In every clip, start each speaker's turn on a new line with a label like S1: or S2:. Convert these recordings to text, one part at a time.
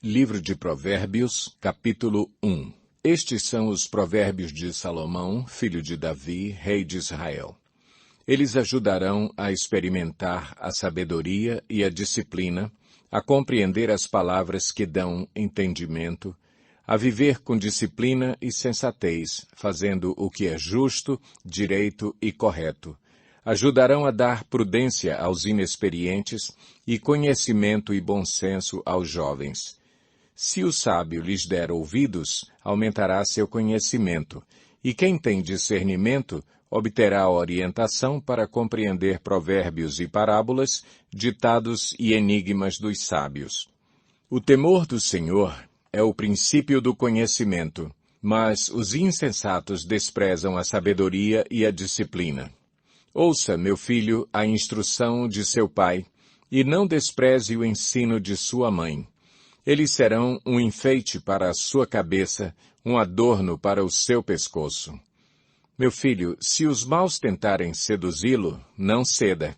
S1: Livro de Provérbios, capítulo 1. Estes são os provérbios de Salomão, filho de Davi, rei de Israel. Eles ajudarão a experimentar a sabedoria e a disciplina, a compreender as palavras que dão entendimento, a viver com disciplina e sensatez, fazendo o que é justo, direito e correto. Ajudarão a dar prudência aos inexperientes e conhecimento e bom senso aos jovens. Se o sábio lhes der ouvidos, aumentará seu conhecimento, e quem tem discernimento obterá orientação para compreender provérbios e parábolas, ditados e enigmas dos sábios. O temor do Senhor é o princípio do conhecimento, mas os insensatos desprezam a sabedoria e a disciplina. Ouça, meu filho, a instrução de seu pai, e não despreze o ensino de sua mãe. Eles serão um enfeite para a sua cabeça, um adorno para o seu pescoço. Meu filho, se os maus tentarem seduzi-lo, não ceda.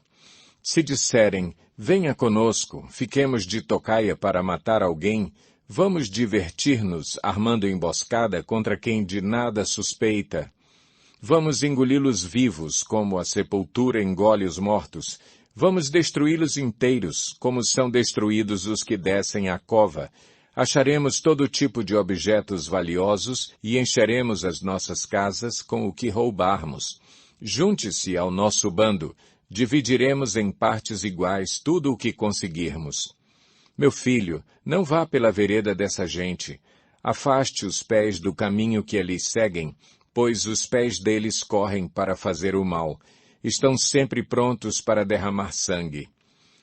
S1: Se disserem, venha conosco, fiquemos de tocaia para matar alguém, vamos divertir-nos armando emboscada contra quem de nada suspeita. Vamos engoli-los vivos, como a sepultura engole os mortos. Vamos destruí-los inteiros, como são destruídos os que descem à cova. Acharemos todo tipo de objetos valiosos e encheremos as nossas casas com o que roubarmos. Junte-se ao nosso bando, dividiremos em partes iguais tudo o que conseguirmos. Meu filho, não vá pela vereda dessa gente. Afaste os pés do caminho que eles seguem, pois os pés deles correm para fazer o mal. Estão sempre prontos para derramar sangue.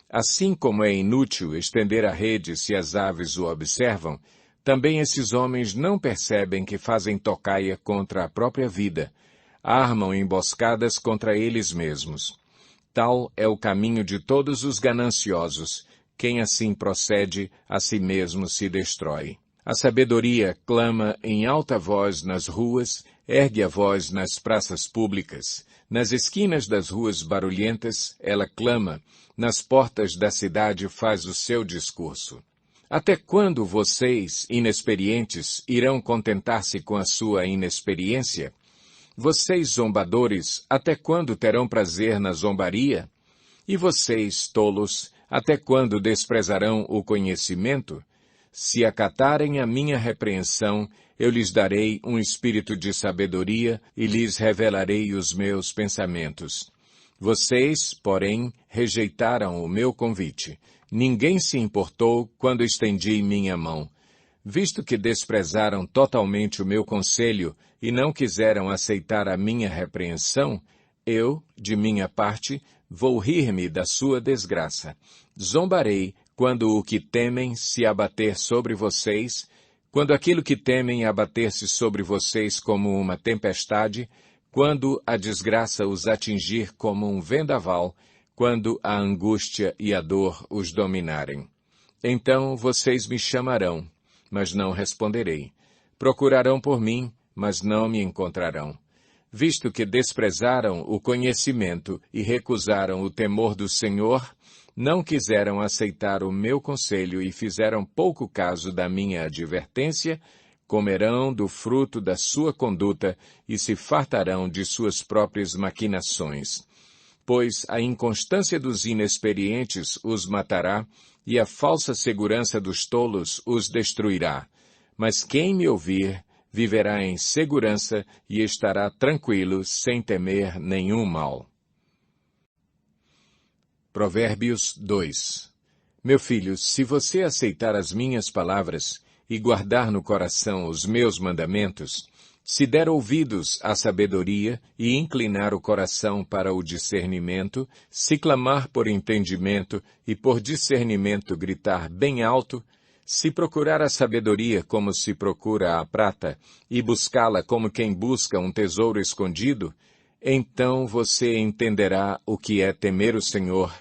S1: Assim como é inútil estender a rede se as aves o observam, também esses homens não percebem que fazem tocaia contra a própria vida, armam emboscadas contra eles mesmos. Tal é o caminho de todos os gananciosos. Quem assim procede, a si mesmo se destrói. A sabedoria clama em alta voz nas ruas, ergue a voz nas praças públicas. Nas esquinas das ruas barulhentas, ela clama, nas portas da cidade faz o seu discurso. Até quando vocês, inexperientes, irão contentar-se com a sua inexperiência? Vocês, zombadores, até quando terão prazer na zombaria? E vocês, tolos, até quando desprezarão o conhecimento? Se acatarem a minha repreensão, eu lhes darei um espírito de sabedoria e lhes revelarei os meus pensamentos. Vocês, porém, rejeitaram o meu convite. Ninguém se importou quando estendi minha mão. Visto que desprezaram totalmente o meu conselho e não quiseram aceitar a minha repreensão, eu, de minha parte, vou rir-me da sua desgraça. Zombarei quando o que temem se abater sobre vocês, quando aquilo que temem abater-se sobre vocês como uma tempestade, quando a desgraça os atingir como um vendaval, quando a angústia e a dor os dominarem. Então vocês me chamarão, mas não responderei. Procurarão por mim, mas não me encontrarão. Visto que desprezaram o conhecimento e recusaram o temor do Senhor, não quiseram aceitar o meu conselho e fizeram pouco caso da minha advertência, comerão do fruto da sua conduta e se fartarão de suas próprias maquinações. Pois a inconstância dos inexperientes os matará e a falsa segurança dos tolos os destruirá. Mas quem me ouvir viverá em segurança e estará tranquilo sem temer nenhum mal. Provérbios 2. Meu filho, se você aceitar as minhas palavras e guardar no coração os meus mandamentos, se der ouvidos à sabedoria e inclinar o coração para o discernimento, se clamar por entendimento e por discernimento gritar bem alto, se procurar a sabedoria como se procura a prata e buscá-la como quem busca um tesouro escondido, então você entenderá o que é temer o Senhor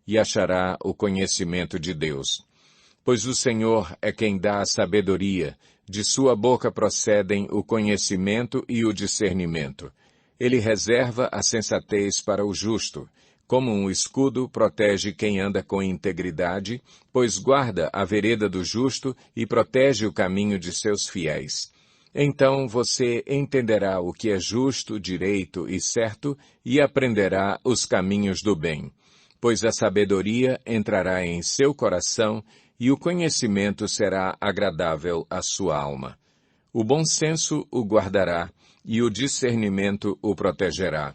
S1: e achará o conhecimento de Deus. Pois o Senhor é quem dá a sabedoria, de sua boca procedem o conhecimento e o discernimento. Ele reserva a sensatez para o justo, Como um escudo protege quem anda com integridade, pois guarda a vereda do justo e protege o caminho de seus fiéis. Então você entenderá o que é justo, direito e certo e aprenderá os caminhos do bem. Pois a sabedoria entrará em seu coração e o conhecimento será agradável à sua alma. O bom senso o guardará e o discernimento o protegerá.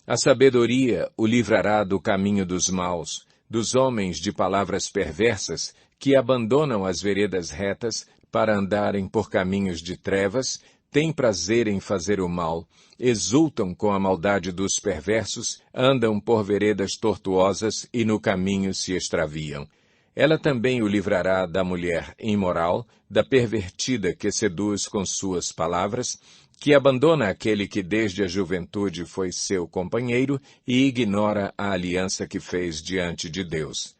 S1: A sabedoria o livrará do caminho dos maus, dos homens de palavras perversas que abandonam as veredas retas para andarem por caminhos de trevas, têm prazer em fazer o mal, exultam com a maldade dos perversos, andam por veredas tortuosas e no caminho se extraviam. Ela também o livrará da mulher imoral, da pervertida que seduz com suas palavras, que abandona aquele que desde a juventude foi seu companheiro e ignora a aliança que fez diante de Deus.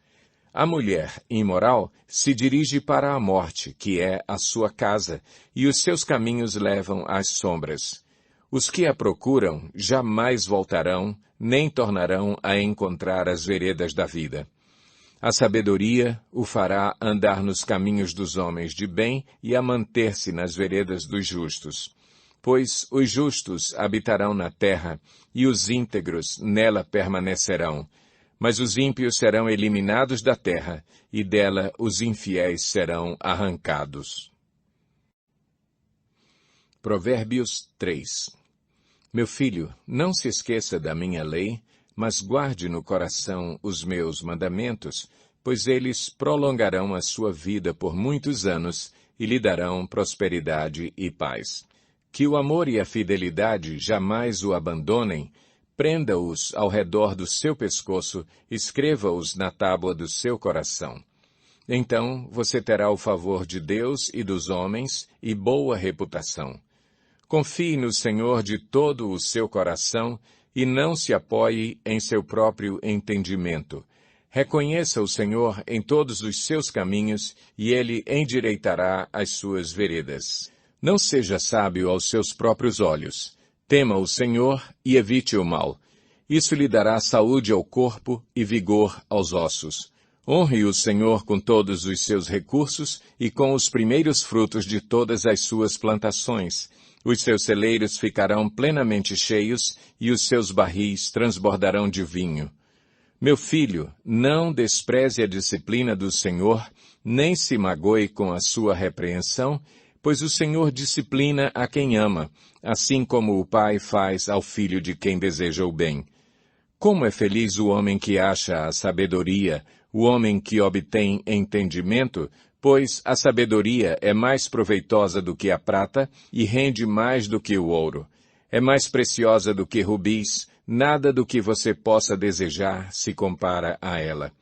S1: A mulher imoral se dirige para a morte, que é a sua casa, e os seus caminhos levam às sombras. Os que a procuram jamais voltarão, nem tornarão a encontrar as veredas da vida. A sabedoria o fará andar nos caminhos dos homens de bem e a manter-se nas veredas dos justos. Pois os justos habitarão na terra, e os íntegros nela permanecerão. Mas os ímpios serão eliminados da terra, e dela os infiéis serão arrancados. Provérbios 3. Meu filho, não se esqueça da minha lei, mas guarde no coração os meus mandamentos, pois eles prolongarão a sua vida por muitos anos e lhe darão prosperidade e paz. Que o amor e a fidelidade jamais o abandonem, prenda-os ao redor do seu pescoço, escreva-os na tábua do seu coração. Então você terá o favor de Deus e dos homens e boa reputação. Confie no Senhor de todo o seu coração e não se apoie em seu próprio entendimento. Reconheça o Senhor em todos os seus caminhos e Ele endireitará as suas veredas. Não seja sábio aos seus próprios olhos. Tema o Senhor e evite o mal. Isso lhe dará saúde ao corpo e vigor aos ossos. Honre o Senhor com todos os seus recursos e com os primeiros frutos de todas as suas plantações. Os seus celeiros ficarão plenamente cheios e os seus barris transbordarão de vinho. Meu filho, não despreze a disciplina do Senhor, nem se magoe com a sua repreensão, pois o Senhor disciplina a quem ama, assim como o pai faz ao filho de quem deseja o bem. Como é feliz o homem que acha a sabedoria, o homem que obtém entendimento, pois a sabedoria é mais proveitosa do que a prata e rende mais do que o ouro. É mais preciosa do que rubis, nada do que você possa desejar se compara a ela.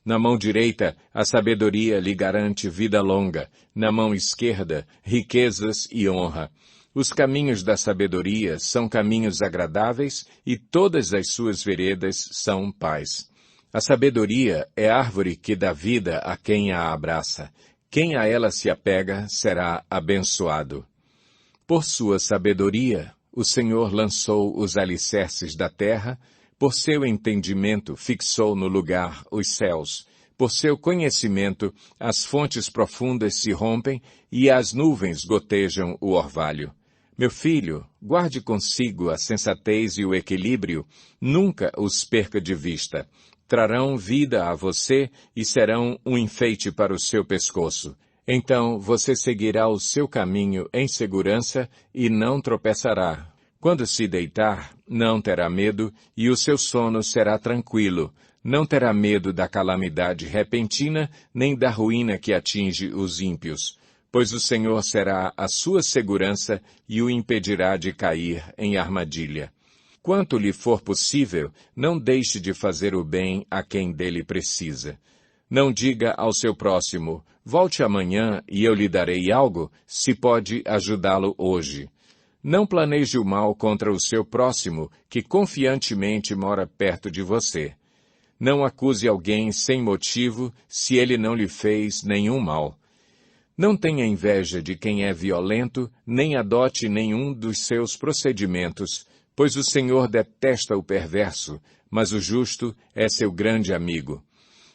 S1: Na mão direita, a sabedoria lhe garante vida longa, na mão esquerda, riquezas e honra. Os caminhos da sabedoria são caminhos agradáveis e todas as suas veredas são paz. A sabedoria é árvore que dá vida a quem a abraça. Quem a ela se apega será abençoado. Por sua sabedoria, o Senhor lançou os alicerces da terra, por seu entendimento fixou no lugar os céus. Por seu conhecimento, as fontes profundas se rompem e as nuvens gotejam o orvalho. Meu filho, guarde consigo a sensatez e o equilíbrio, nunca os perca de vista. Trarão vida a você e serão um enfeite para o seu pescoço. Então você seguirá o seu caminho em segurança e não tropeçará. Quando se deitar, não terá medo e o seu sono será tranquilo. Não terá medo da calamidade repentina, nem da ruína que atinge os ímpios, pois o Senhor será a sua segurança e o impedirá de cair em armadilha. Quanto lhe for possível, não deixe de fazer o bem a quem dele precisa. Não diga ao seu próximo, volte amanhã e eu lhe darei algo, se pode ajudá-lo hoje. Não planeje o mal contra o seu próximo, que confiantemente mora perto de você. Não acuse alguém sem motivo, se ele não lhe fez nenhum mal. Não tenha inveja de quem é violento, nem adote nenhum dos seus procedimentos, pois o Senhor detesta o perverso, mas o justo é seu grande amigo.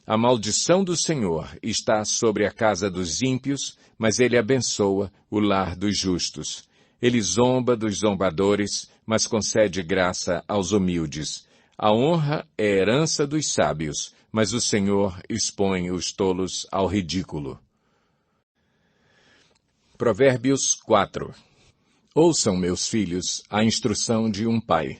S1: A maldição do Senhor está sobre a casa dos ímpios, mas ele abençoa o lar dos justos. Ele zomba dos zombadores, mas concede graça aos humildes. A honra é herança dos sábios, mas o Senhor expõe os tolos ao ridículo. Provérbios 4. Ouçam, meus filhos, a instrução de um pai.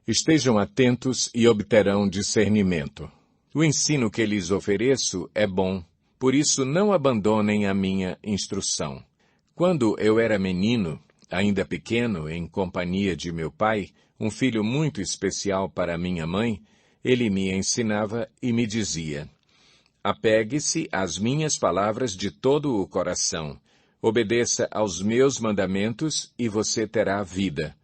S1: Estejam atentos e obterão discernimento. O ensino que lhes ofereço é bom, por isso não abandonem a minha instrução. Quando eu era menino, ainda pequeno, em companhia de meu pai, um filho muito especial para minha mãe, ele me ensinava e me dizia: apegue-se às minhas palavras de todo o coração. Obedeça aos meus mandamentos e você terá vida.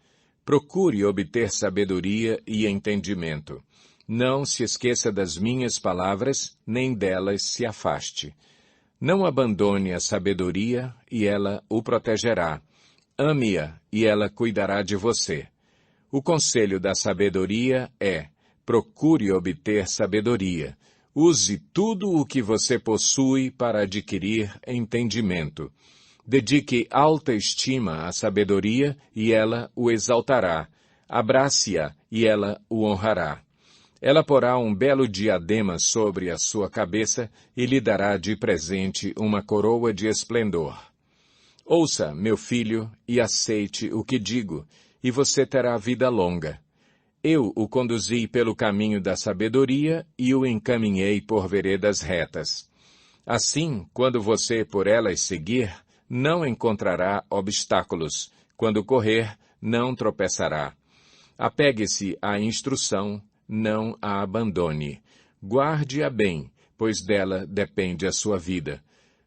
S1: Procure obter sabedoria e entendimento. Não se esqueça das minhas palavras, nem delas se afaste. Não abandone a sabedoria, e ela o protegerá. Ame-a, e ela cuidará de você. O conselho da sabedoria é: procure obter sabedoria. Use tudo o que você possui para adquirir entendimento. Dedique alta estima à sabedoria, e ela o exaltará. Abrace-a, e ela o honrará. Ela porá um belo diadema sobre a sua cabeça e lhe dará de presente uma coroa de esplendor. Ouça, meu filho, e aceite o que digo, e você terá vida longa. Eu o conduzi pelo caminho da sabedoria e o encaminhei por veredas retas. Assim, quando você por elas seguir, não encontrará obstáculos. Quando correr, não tropeçará. Apegue-se à instrução, não a abandone. Guarde-a bem, pois dela depende a sua vida.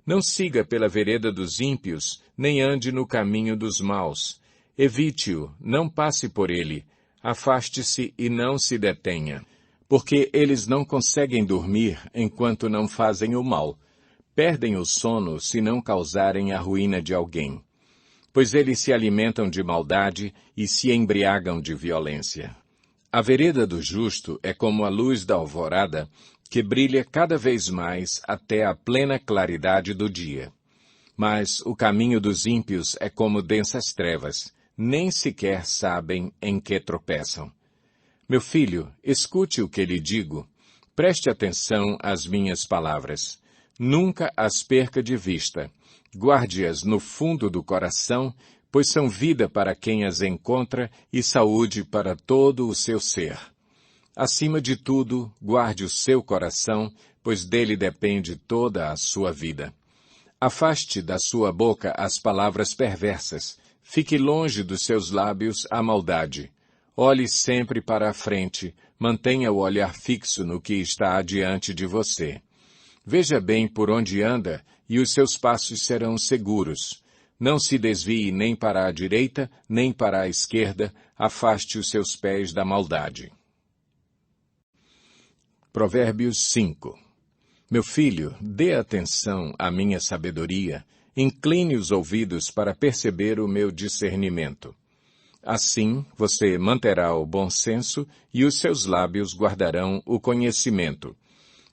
S1: Não siga pela vereda dos ímpios, nem ande no caminho dos maus. Evite-o, não passe por ele. Afaste-se e não se detenha. Porque eles não conseguem dormir enquanto não fazem o mal. Perdem o sono se não causarem a ruína de alguém. Pois eles se alimentam de maldade e se embriagam de violência. A vereda do justo é como a luz da alvorada, que brilha cada vez mais até a plena claridade do dia. Mas o caminho dos ímpios é como densas trevas, nem sequer sabem em que tropeçam. Meu filho, escute o que lhe digo. Preste atenção às minhas palavras. Nunca as perca de vista. Guarde-as no fundo do coração, pois são vida para quem as encontra e saúde para todo o seu ser. Acima de tudo, guarde o seu coração, pois dele depende toda a sua vida. Afaste da sua boca as palavras perversas. Fique longe dos seus lábios a maldade. Olhe sempre para a frente, mantenha o olhar fixo no que está adiante de você. Veja bem por onde anda, e os seus passos serão seguros. Não se desvie nem para a direita, nem para a esquerda, afaste os seus pés da maldade. Provérbios 5. Meu filho, dê atenção à minha sabedoria, incline os ouvidos para perceber o meu discernimento. Assim, você manterá o bom senso e os seus lábios guardarão o conhecimento.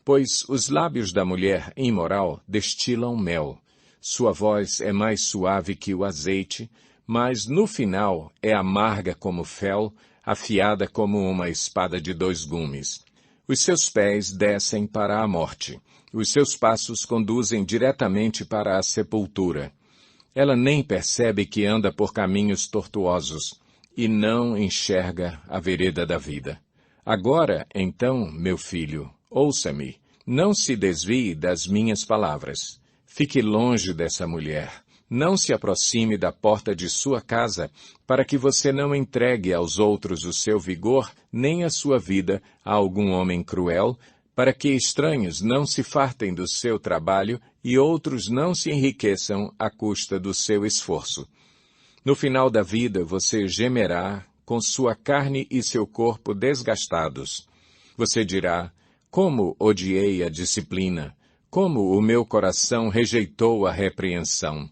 S1: Pois os lábios da mulher imoral destilam mel. Sua voz é mais suave que o azeite, mas no final é amarga como fel, afiada como uma espada de 2 gumes. Os seus pés descem para a morte. Os seus passos conduzem diretamente para a sepultura. Ela nem percebe que anda por caminhos tortuosos e não enxerga a vereda da vida. Agora, então, meu filho, ouça-me. Não se desvie das minhas palavras. Fique longe dessa mulher. Não se aproxime da porta de sua casa, para que você não entregue aos outros o seu vigor, nem a sua vida a algum homem cruel, para que estranhos não se fartem do seu trabalho e outros não se enriqueçam à custa do seu esforço. No final da vida você gemerá, com sua carne e seu corpo desgastados. Você dirá: como odiei a disciplina, como o meu coração rejeitou a repreensão.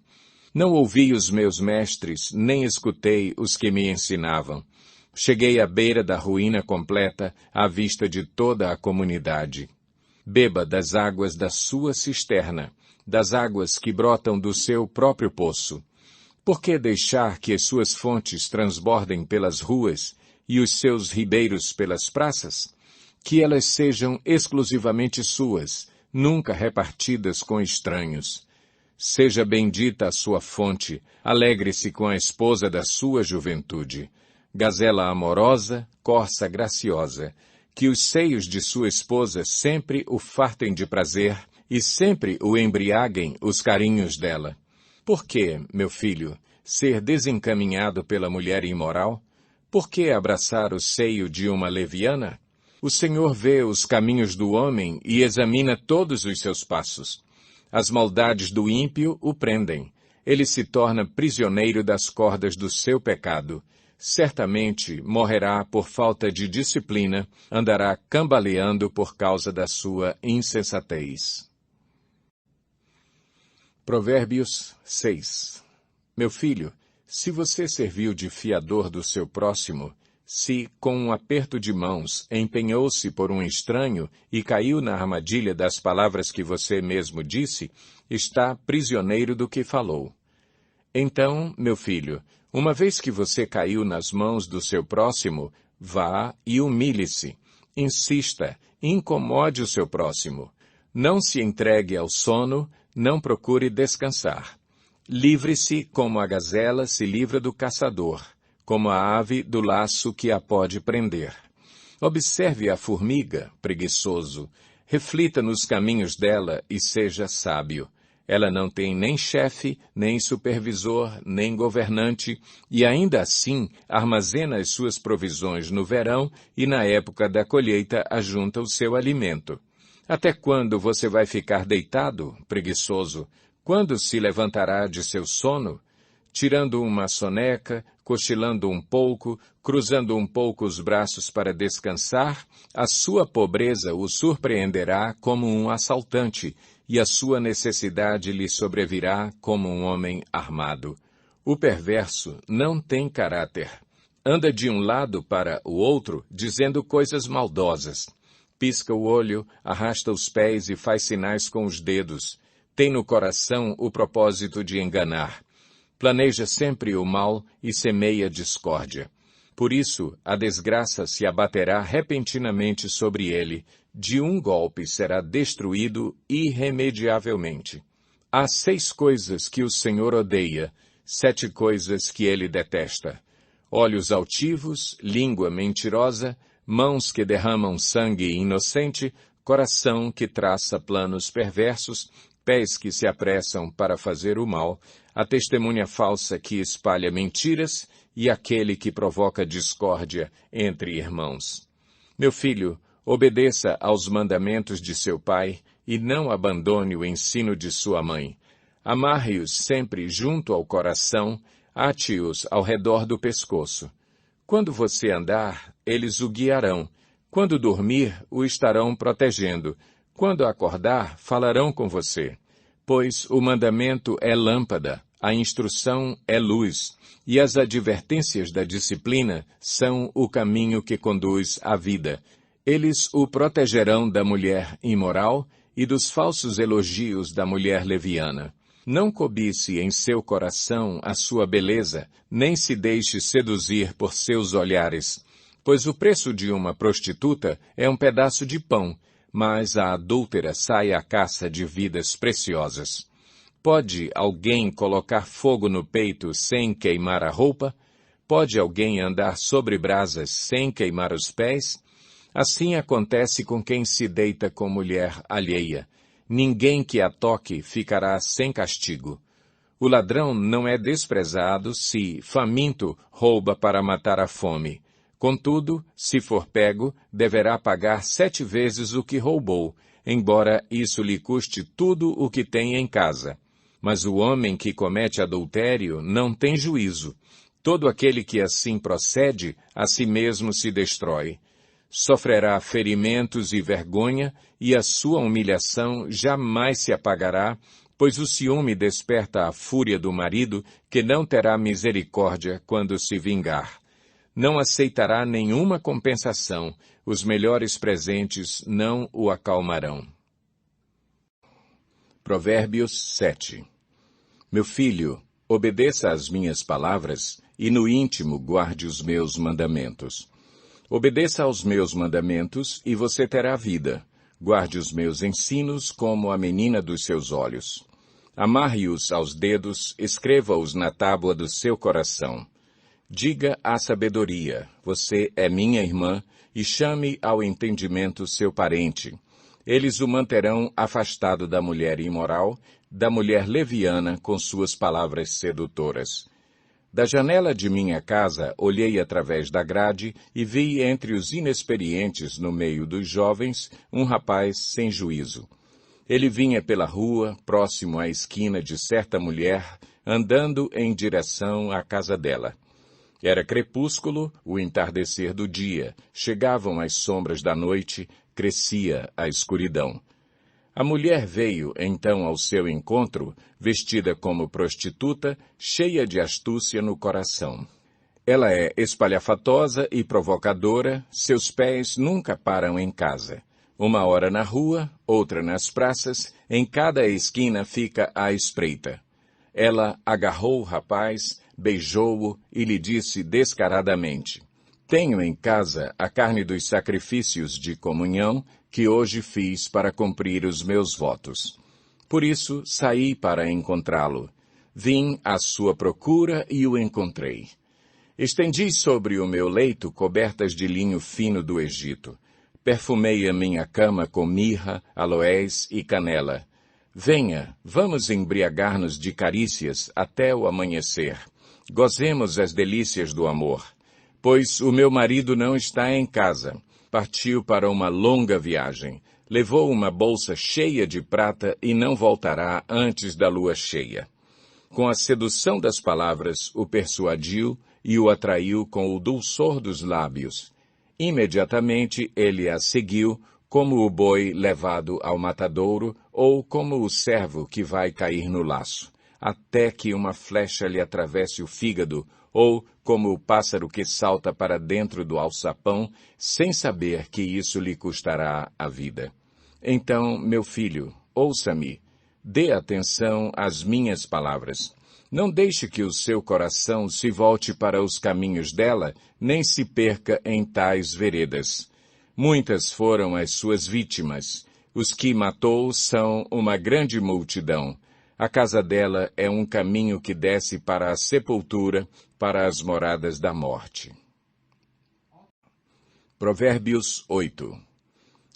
S1: Não ouvi os meus mestres, nem escutei os que me ensinavam. Cheguei à beira da ruína completa, à vista de toda a comunidade. Beba das águas da sua cisterna, das águas que brotam do seu próprio poço. Por que deixar que as suas fontes transbordem pelas ruas e os seus ribeiros pelas praças? Que elas sejam exclusivamente suas, nunca repartidas com estranhos. Seja bendita a sua fonte, alegre-se com a esposa da sua juventude. Gazela amorosa, corça graciosa, que os seios de sua esposa sempre o fartem de prazer e sempre o embriaguem os carinhos dela. Por que, meu filho, ser desencaminhado pela mulher imoral? Por que abraçar o seio de uma leviana? O Senhor vê os caminhos do homem e examina todos os seus passos. As maldades do ímpio o prendem. Ele se torna prisioneiro das cordas do seu pecado. Certamente morrerá por falta de disciplina, andará cambaleando por causa da sua insensatez. Provérbios 6. Meu filho, se você serviu de fiador do seu próximo, se, com um aperto de mãos, empenhou-se por um estranho e caiu na armadilha das palavras que você mesmo disse, está prisioneiro do que falou. Então, meu filho, uma vez que você caiu nas mãos do seu próximo, vá e humilhe-se. Insista, incomode o seu próximo. Não se entregue ao sono, não procure descansar. Livre-se como a gazela se livra do caçador, como a ave do laço que a pode prender. Observe a formiga, preguiçoso. Reflita nos caminhos dela e seja sábio. Ela não tem nem chefe, nem supervisor, nem governante, e ainda assim armazena as suas provisões no verão e na época da colheita ajunta o seu alimento. Até quando você vai ficar deitado, preguiçoso? Quando se levantará de seu sono? Tirando uma soneca, cochilando um pouco, cruzando um pouco os braços para descansar, a sua pobreza o surpreenderá como um assaltante, e a sua necessidade lhe sobrevirá como um homem armado. O perverso não tem caráter. Anda de um lado para o outro, dizendo coisas maldosas. Pisca o olho, arrasta os pés e faz sinais com os dedos. Tem no coração o propósito de enganar. Planeja sempre o mal e semeia discórdia. Por isso, a desgraça se abaterá repentinamente sobre ele. De um golpe será destruído irremediavelmente. Há 6 coisas que o Senhor odeia, 7 coisas que ele detesta: olhos altivos, língua mentirosa, mãos que derramam sangue inocente, coração que traça planos perversos, pés que se apressam para fazer o mal, a testemunha falsa que espalha mentiras e aquele que provoca discórdia entre irmãos. Meu filho, obedeça aos mandamentos de seu pai e não abandone o ensino de sua mãe. Amarre-os sempre junto ao coração, ate-os ao redor do pescoço. Quando você andar, eles o guiarão. Quando dormir, o estarão protegendo. Quando acordar, falarão com você. Pois o mandamento é lâmpada, a instrução é luz, e as advertências da disciplina são o caminho que conduz à vida. Eles o protegerão da mulher imoral e dos falsos elogios da mulher leviana. Não cobice em seu coração a sua beleza, nem se deixe seduzir por seus olhares, pois o preço de uma prostituta é um pedaço de pão, mas a adúltera sai à caça de vidas preciosas. Pode alguém colocar fogo no peito sem queimar a roupa? Pode alguém andar sobre brasas sem queimar os pés? Assim acontece com quem se deita com mulher alheia. Ninguém que a toque ficará sem castigo. O ladrão não é desprezado se, faminto, rouba para matar a fome. Contudo, se for pego, deverá pagar 7 vezes o que roubou, embora isso lhe custe tudo o que tem em casa. Mas o homem que comete adultério não tem juízo. Todo aquele que assim procede, a si mesmo se destrói. Sofrerá ferimentos e vergonha, e a sua humilhação jamais se apagará, pois o ciúme desperta a fúria do marido, que não terá misericórdia quando se vingar. Não aceitará nenhuma compensação, os melhores presentes não o acalmarão. Provérbios 7. Meu filho, obedeça às minhas palavras, e no íntimo guarde os meus mandamentos. Obedeça aos meus mandamentos, e você terá vida. Guarde os meus ensinos como a menina dos seus olhos. Amarre-os aos dedos, escreva-os na tábua do seu coração. Diga à sabedoria, você é minha irmã, e chame ao entendimento seu parente. Eles o manterão afastado da mulher imoral, da mulher leviana com suas palavras sedutoras. Da janela de minha casa olhei através da grade e vi entre os inexperientes no meio dos jovens um rapaz sem juízo. Ele vinha pela rua, próximo à esquina de certa mulher, andando em direção à casa dela. Era crepúsculo, o entardecer do dia, chegavam as sombras da noite, crescia a escuridão. A mulher veio, então, ao seu encontro, vestida como prostituta, cheia de astúcia no coração. Ela é espalhafatosa e provocadora, seus pés nunca param em casa. Uma hora na rua, outra nas praças, em cada esquina fica à espreita. Ela agarrou o rapaz, beijou-o e lhe disse descaradamente: Tenho em casa a carne dos sacrifícios de comunhão que hoje fiz para cumprir os meus votos. Por isso saí para encontrá-lo. Vim à sua procura e o encontrei. Estendi sobre o meu leito cobertas de linho fino do Egito. Perfumei a minha cama com mirra, aloés e canela. Venha, vamos embriagar-nos de carícias até o amanhecer. Gozemos as delícias do amor. Pois o meu marido não está em casa. Partiu para uma longa viagem. Levou uma bolsa cheia de prata e não voltará antes da lua cheia. Com a sedução das palavras, o persuadiu e o atraiu com o dulçor dos lábios. Imediatamente ele a seguiu, como o boi levado ao matadouro ou como o servo que vai cair no laço, até que uma flecha lhe atravesse o fígado, ou como o pássaro que salta para dentro do alçapão, sem saber que isso lhe custará a vida. Então, meu filho, ouça-me, dê atenção às minhas palavras. Não deixe que o seu coração se volte para os caminhos dela, nem se perca em tais veredas. Muitas foram as suas vítimas. Os que matou são uma grande multidão. A casa dela é um caminho que desce para a sepultura, para as moradas da morte. Provérbios 8.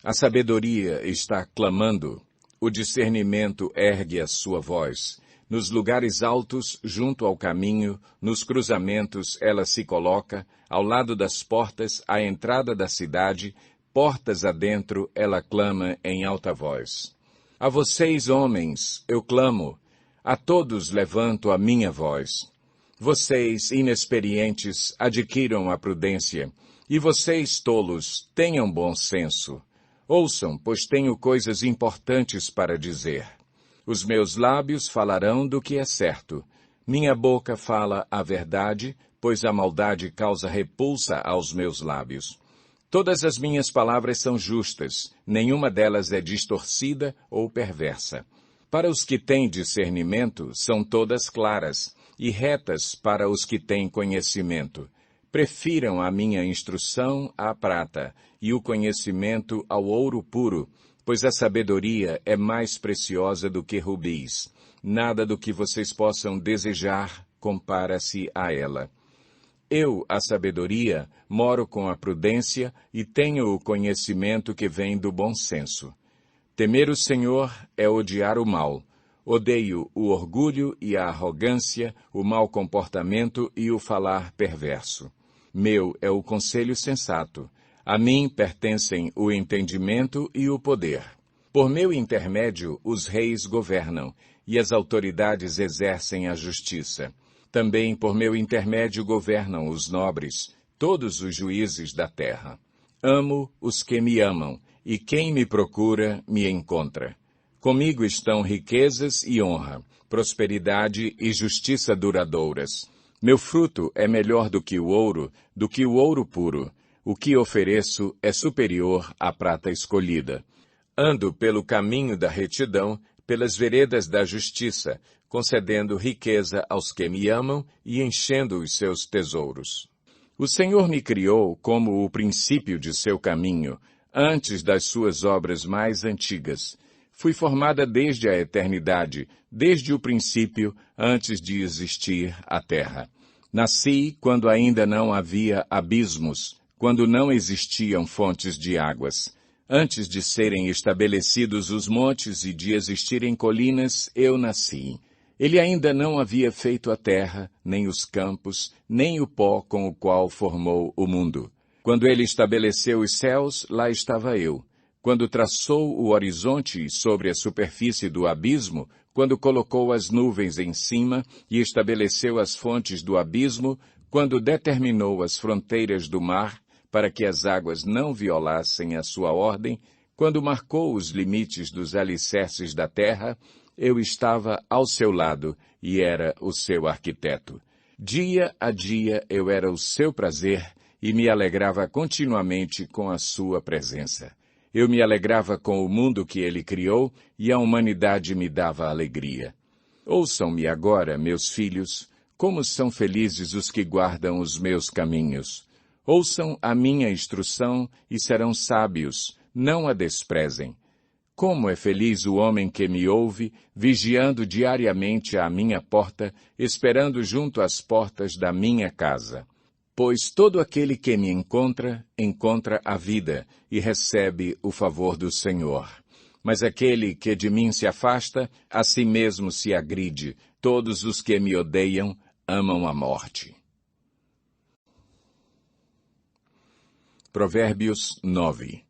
S1: A sabedoria está clamando, o discernimento ergue a sua voz. Nos lugares altos, junto ao caminho, nos cruzamentos ela se coloca, ao lado das portas, à entrada da cidade, portas adentro, ela clama em alta voz. A vocês, homens, eu clamo, a todos levanto a minha voz. Vocês, inexperientes, adquiram a prudência, e vocês, tolos, tenham bom senso. Ouçam, pois tenho coisas importantes para dizer. Os meus lábios falarão do que é certo. Minha boca fala a verdade, pois a maldade causa repulsa aos meus lábios. Todas as minhas palavras são justas, nenhuma delas é distorcida ou perversa. Para os que têm discernimento, são todas claras, e retas para os que têm conhecimento. Prefiram a minha instrução à prata, e o conhecimento ao ouro puro, pois a sabedoria é mais preciosa do que rubis. Nada do que vocês possam desejar compara-se a ela. Eu, a sabedoria, moro com a prudência e tenho o conhecimento que vem do bom senso. Temer o Senhor é odiar o mal. Odeio o orgulho e a arrogância, o mau comportamento e o falar perverso. Meu é o conselho sensato. A mim pertencem o entendimento e o poder. Por meu intermédio, os reis governam, e as autoridades exercem a justiça. Também por meu intermédio governam os nobres, todos os juízes da terra. Amo os que me amam, e quem me procura me encontra. Comigo estão riquezas e honra, prosperidade e justiça duradouras. Meu fruto é melhor do que o ouro puro. O que ofereço é superior à prata escolhida. Ando pelo caminho da retidão, pelas veredas da justiça, concedendo riqueza aos que me amam e enchendo os seus tesouros. O Senhor me criou como o princípio de seu caminho, antes das suas obras mais antigas. Fui formada desde a eternidade, desde o princípio, antes de existir a terra. Nasci quando ainda não havia abismos, quando não existiam fontes de águas. Antes de serem estabelecidos os montes e de existirem colinas, eu nasci. Ele ainda não havia feito a terra, nem os campos, nem o pó com o qual formou o mundo. Quando ele estabeleceu os céus, lá estava eu. Quando traçou o horizonte sobre a superfície do abismo, quando colocou as nuvens em cima e estabeleceu as fontes do abismo, quando determinou as fronteiras do mar, para que as águas não violassem a sua ordem, quando marcou os limites dos alicerces da terra, eu estava ao seu lado e era o seu arquiteto. Dia a dia eu era o seu prazer e me alegrava continuamente com a sua presença. Eu me alegrava com o mundo que ele criou e a humanidade me dava alegria. Ouçam-me agora, meus filhos, como são felizes os que guardam os meus caminhos. Ouçam a minha instrução e serão sábios, não a desprezem. Como é feliz o homem que me ouve, vigiando diariamente à minha porta, esperando junto às portas da minha casa. Pois todo aquele que me encontra a vida e recebe o favor do Senhor. Mas aquele que de mim se afasta, a si mesmo se agride. Todos os que me odeiam amam a morte. Provérbios 9.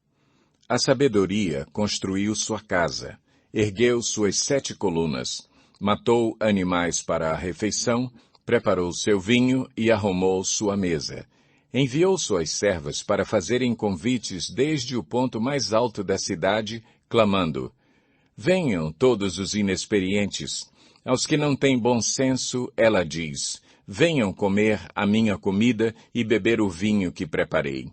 S1: A sabedoria construiu sua casa, ergueu suas 7 colunas, matou animais para a refeição, preparou seu vinho e arrumou sua mesa. Enviou suas servas para fazerem convites desde o ponto mais alto da cidade, clamando: Venham todos os inexperientes. Aos que não têm bom senso, ela diz: Venham comer a minha comida e beber o vinho que preparei.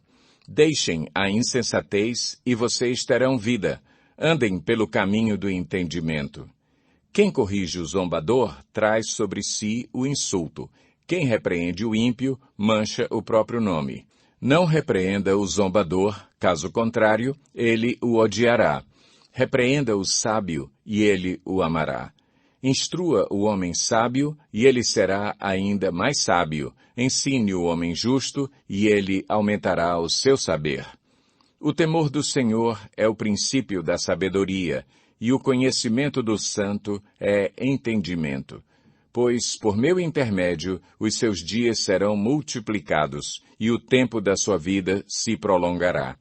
S1: Deixem a insensatez e vocês terão vida. Andem pelo caminho do entendimento. Quem corrige o zombador traz sobre si o insulto. Quem repreende o ímpio mancha o próprio nome. Não repreenda o zombador, caso contrário, ele o odiará. Repreenda o sábio e ele o amará. Instrua o homem sábio, e ele será ainda mais sábio. Ensine o homem justo, e ele aumentará o seu saber. O temor do Senhor é o princípio da sabedoria, e o conhecimento do santo é entendimento. Pois, por meu intermédio, os seus dias serão multiplicados, e o tempo da sua vida se prolongará.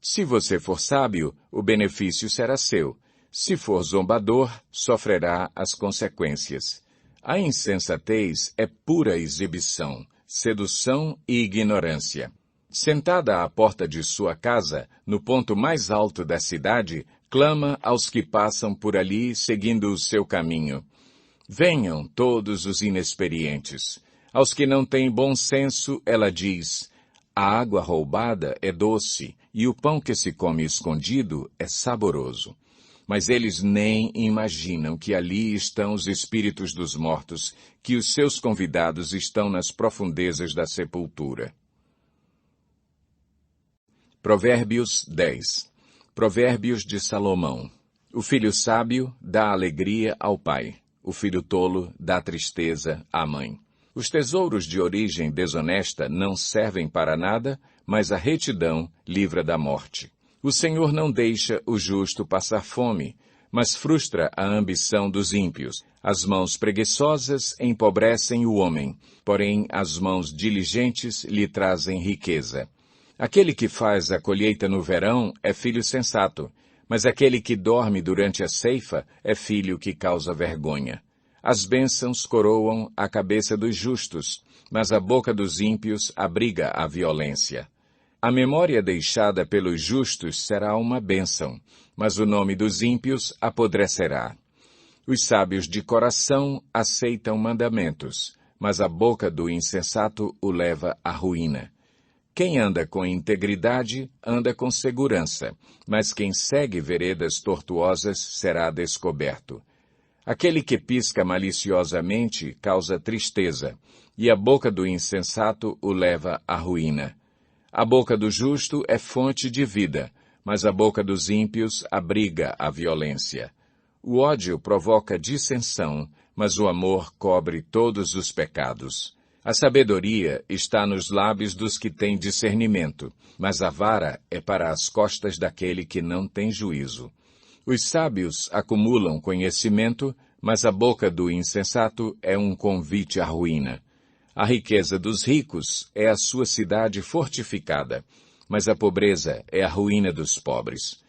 S1: Se você for sábio, o benefício será seu. Se for zombador, sofrerá as consequências. A insensatez é pura exibição, sedução e ignorância. Sentada à porta de sua casa, no ponto mais alto da cidade, clama aos que passam por ali seguindo o seu caminho. Venham todos os inexperientes. Aos que não têm bom senso, ela diz: a água roubada é doce, e o pão que se come escondido é saboroso. Mas eles nem imaginam que ali estão os espíritos dos mortos, que os seus convidados estão nas profundezas da sepultura. Provérbios 10. Provérbios de Salomão. O filho sábio dá alegria ao pai. O filho tolo dá tristeza à mãe. Os tesouros de origem desonesta não servem para nada, mas a retidão livra da morte. O Senhor não deixa o justo passar fome, mas frustra a ambição dos ímpios. As mãos preguiçosas empobrecem o homem, porém as mãos diligentes lhe trazem riqueza. Aquele que faz a colheita no verão é filho sensato, mas aquele que dorme durante a ceifa é filho que causa vergonha. As bênçãos coroam a cabeça dos justos, mas a boca dos ímpios abriga a violência. A memória deixada pelos justos será uma bênção, mas o nome dos ímpios apodrecerá. Os sábios de coração aceitam mandamentos, mas a boca do insensato o leva à ruína. Quem anda com integridade, anda com segurança, mas quem segue veredas tortuosas será descoberto. Aquele que pisca maliciosamente causa tristeza, e a boca do insensato o leva à ruína. A boca do justo é fonte de vida, mas a boca dos ímpios abriga a violência. O ódio provoca dissensão, mas o amor cobre todos os pecados. A sabedoria está nos lábios dos que têm discernimento, mas a vara é para as costas daquele que não tem juízo. Os sábios acumulam conhecimento, mas a boca do insensato é um convite à ruína. A riqueza dos ricos é a sua cidade fortificada, mas a pobreza é a ruína dos pobres.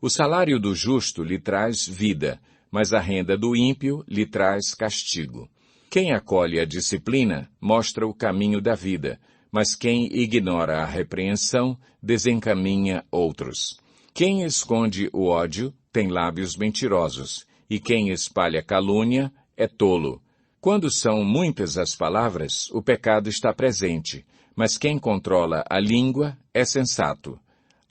S1: O salário do justo lhe traz vida, mas a renda do ímpio lhe traz castigo. Quem acolhe a disciplina mostra o caminho da vida, mas quem ignora a repreensão desencaminha outros. Quem esconde o ódio tem lábios mentirosos, e quem espalha calúnia é tolo. Quando são muitas as palavras, o pecado está presente, mas quem controla a língua é sensato.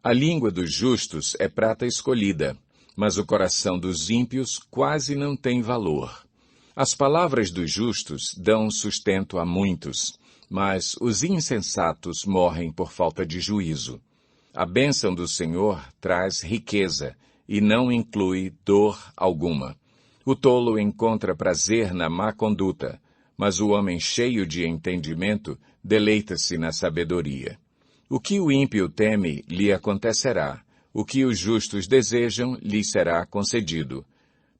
S1: A língua dos justos é prata escolhida, mas o coração dos ímpios quase não tem valor. As palavras dos justos dão sustento a muitos, mas os insensatos morrem por falta de juízo. A bênção do Senhor traz riqueza e não inclui dor alguma. O tolo encontra prazer na má conduta, mas o homem cheio de entendimento deleita-se na sabedoria. O que o ímpio teme lhe acontecerá, o que os justos desejam lhe será concedido.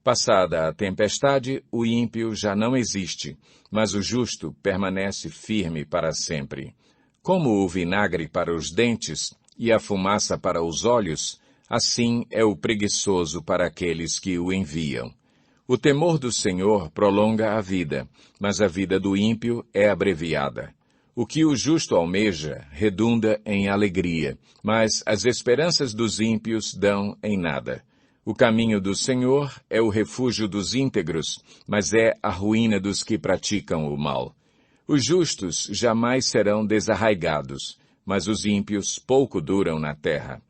S1: Passada a tempestade, o ímpio já não existe, mas o justo permanece firme para sempre. Como o vinagre para os dentes e a fumaça para os olhos, assim é o preguiçoso para aqueles que o enviam. O temor do Senhor prolonga a vida, mas a vida do ímpio é abreviada. O que o justo almeja redunda em alegria, mas as esperanças dos ímpios dão em nada. O caminho do Senhor é o refúgio dos íntegros, mas é a ruína dos que praticam o mal. Os justos jamais serão desarraigados, mas os ímpios pouco duram na terra.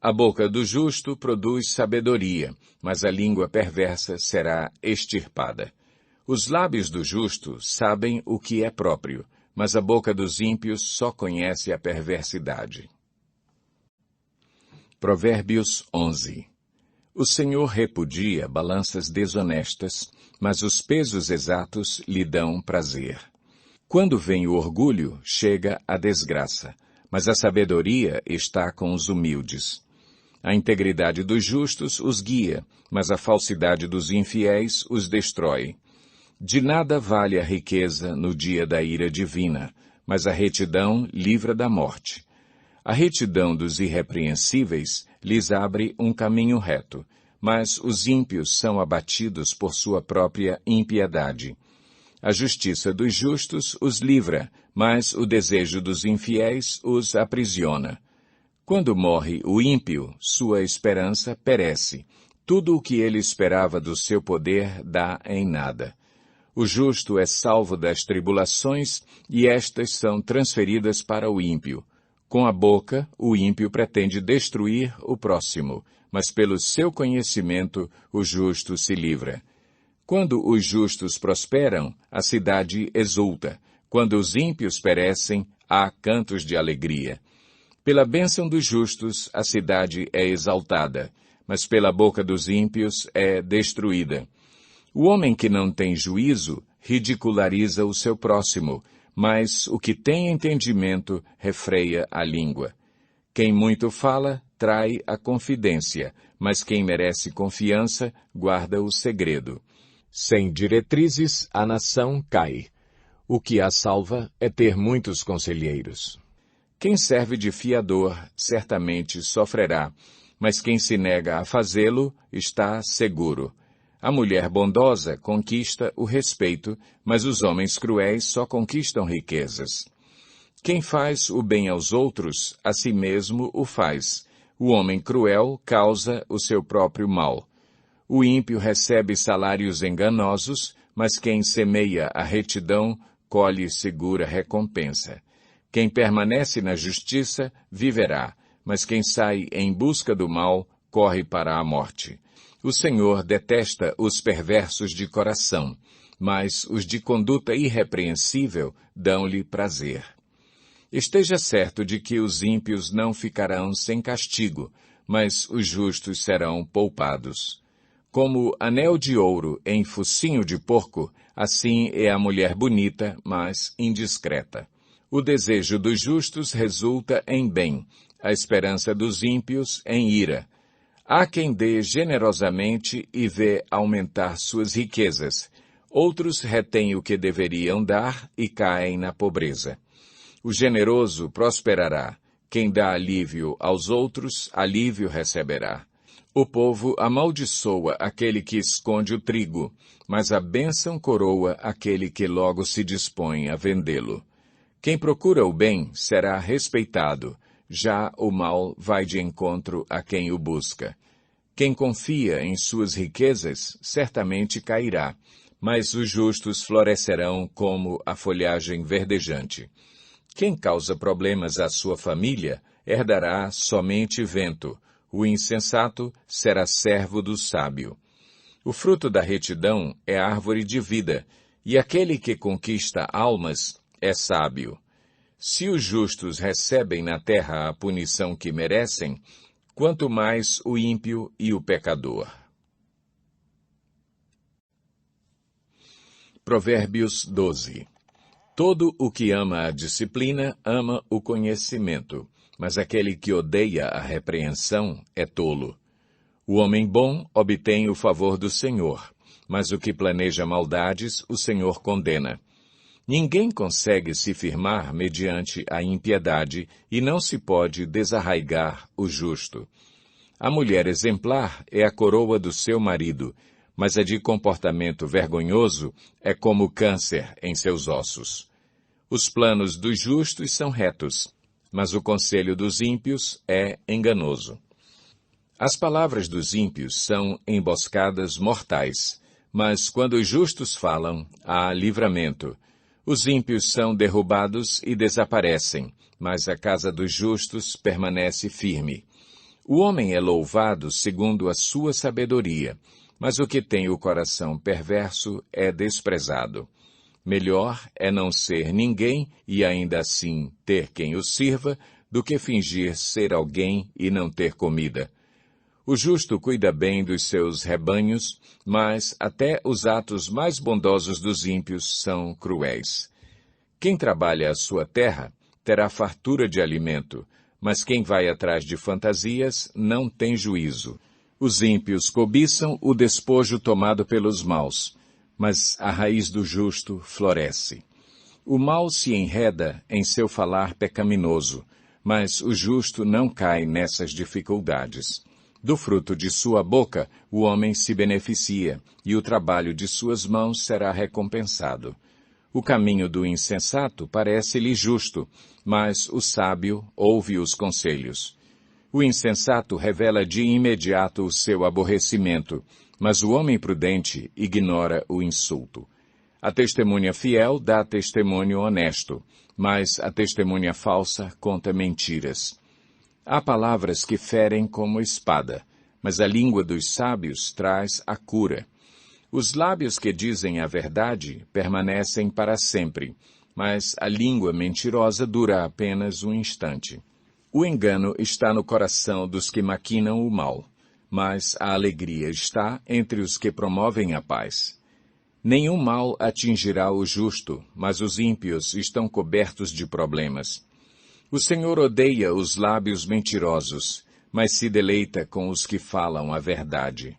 S1: A boca do justo produz sabedoria, mas a língua perversa será extirpada. Os lábios do justo sabem o que é próprio, mas a boca dos ímpios só conhece a perversidade. Provérbios 11. O Senhor repudia balanças desonestas, mas os pesos exatos lhe dão prazer. Quando vem o orgulho, chega a desgraça, mas a sabedoria está com os humildes. A integridade dos justos os guia, mas a falsidade dos infiéis os destrói. De nada vale a riqueza no dia da ira divina, mas a retidão livra da morte. A retidão dos irrepreensíveis lhes abre um caminho reto, mas os ímpios são abatidos por sua própria impiedade. A justiça dos justos os livra, mas o desejo dos infiéis os aprisiona. Quando morre o ímpio, sua esperança perece. Tudo o que ele esperava do seu poder dá em nada. O justo é salvo das tribulações, e estas são transferidas para o ímpio. Com a boca, o ímpio pretende destruir o próximo, mas pelo seu conhecimento o justo se livra. Quando os justos prosperam, a cidade exulta. Quando os ímpios perecem, há cantos de alegria. Pela bênção dos justos, a cidade é exaltada, mas pela boca dos ímpios é destruída. O homem que não tem juízo ridiculariza o seu próximo, mas o que tem entendimento refreia a língua. Quem muito fala, trai a confidência, mas quem merece confiança, guarda o segredo. Sem diretrizes, a nação cai. O que a salva é ter muitos conselheiros. Quem serve de fiador, certamente sofrerá, mas quem se nega a fazê-lo, está seguro. A mulher bondosa conquista o respeito, mas os homens cruéis só conquistam riquezas. Quem faz o bem aos outros, a si mesmo o faz. O homem cruel causa o seu próprio mal. O ímpio recebe salários enganosos, mas quem semeia a retidão colhe segura recompensa. Quem permanece na justiça viverá, mas quem sai em busca do mal corre para a morte. O Senhor detesta os perversos de coração, mas os de conduta irrepreensível dão-lhe prazer. Esteja certo de que os ímpios não ficarão sem castigo, mas os justos serão poupados. Como anel de ouro em focinho de porco, assim é a mulher bonita, mas indiscreta. O desejo dos justos resulta em bem, a esperança dos ímpios em ira. Há quem dê generosamente e vê aumentar suas riquezas. Outros retêm o que deveriam dar e caem na pobreza. O generoso prosperará. Quem dá alívio aos outros, alívio receberá. O povo amaldiçoa aquele que esconde o trigo, mas a bênção coroa aquele que logo se dispõe a vendê-lo. Quem procura o bem será respeitado, já o mal vai de encontro a quem o busca. Quem confia em suas riquezas certamente cairá, mas os justos florescerão como a folhagem verdejante. Quem causa problemas à sua família herdará somente vento. O insensato será servo do sábio. O fruto da retidão é árvore de vida, e aquele que conquista almas é sábio. Se os justos recebem na terra a punição que merecem, quanto mais o ímpio e o pecador. Provérbios 12. Todo o que ama a disciplina ama o conhecimento, mas aquele que odeia a repreensão é tolo. O homem bom obtém o favor do Senhor, mas o que planeja maldades o Senhor condena. Ninguém consegue se firmar mediante a impiedade e não se pode desarraigar o justo. A mulher exemplar é a coroa do seu marido, mas a de comportamento vergonhoso é como câncer em seus ossos. Os planos dos justos são retos, mas o conselho dos ímpios é enganoso. As palavras dos ímpios são emboscadas mortais, mas quando os justos falam, há livramento. Os ímpios são derrubados e desaparecem, mas a casa dos justos permanece firme. O homem é louvado segundo a sua sabedoria, mas o que tem o coração perverso é desprezado. Melhor é não ser ninguém e ainda assim ter quem o sirva, do que fingir ser alguém e não ter comida. O justo cuida bem dos seus rebanhos, mas até os atos mais bondosos dos ímpios são cruéis. Quem trabalha a sua terra terá fartura de alimento, mas quem vai atrás de fantasias não tem juízo. Os ímpios cobiçam o despojo tomado pelos maus, mas a raiz do justo floresce. O mal se enreda em seu falar pecaminoso, mas o justo não cai nessas dificuldades. Do fruto de sua boca o homem se beneficia, e o trabalho de suas mãos será recompensado. O caminho do insensato parece-lhe justo, mas o sábio ouve os conselhos. O insensato revela de imediato o seu aborrecimento, mas o homem prudente ignora o insulto. A testemunha fiel dá testemunho honesto, mas a testemunha falsa conta mentiras. Há palavras que ferem como espada, mas a língua dos sábios traz a cura. Os lábios que dizem a verdade permanecem para sempre, mas a língua mentirosa dura apenas um instante. O engano está no coração dos que maquinam o mal, mas a alegria está entre os que promovem a paz. Nenhum mal atingirá o justo, mas os ímpios estão cobertos de problemas. O Senhor odeia os lábios mentirosos, mas se deleita com os que falam a verdade.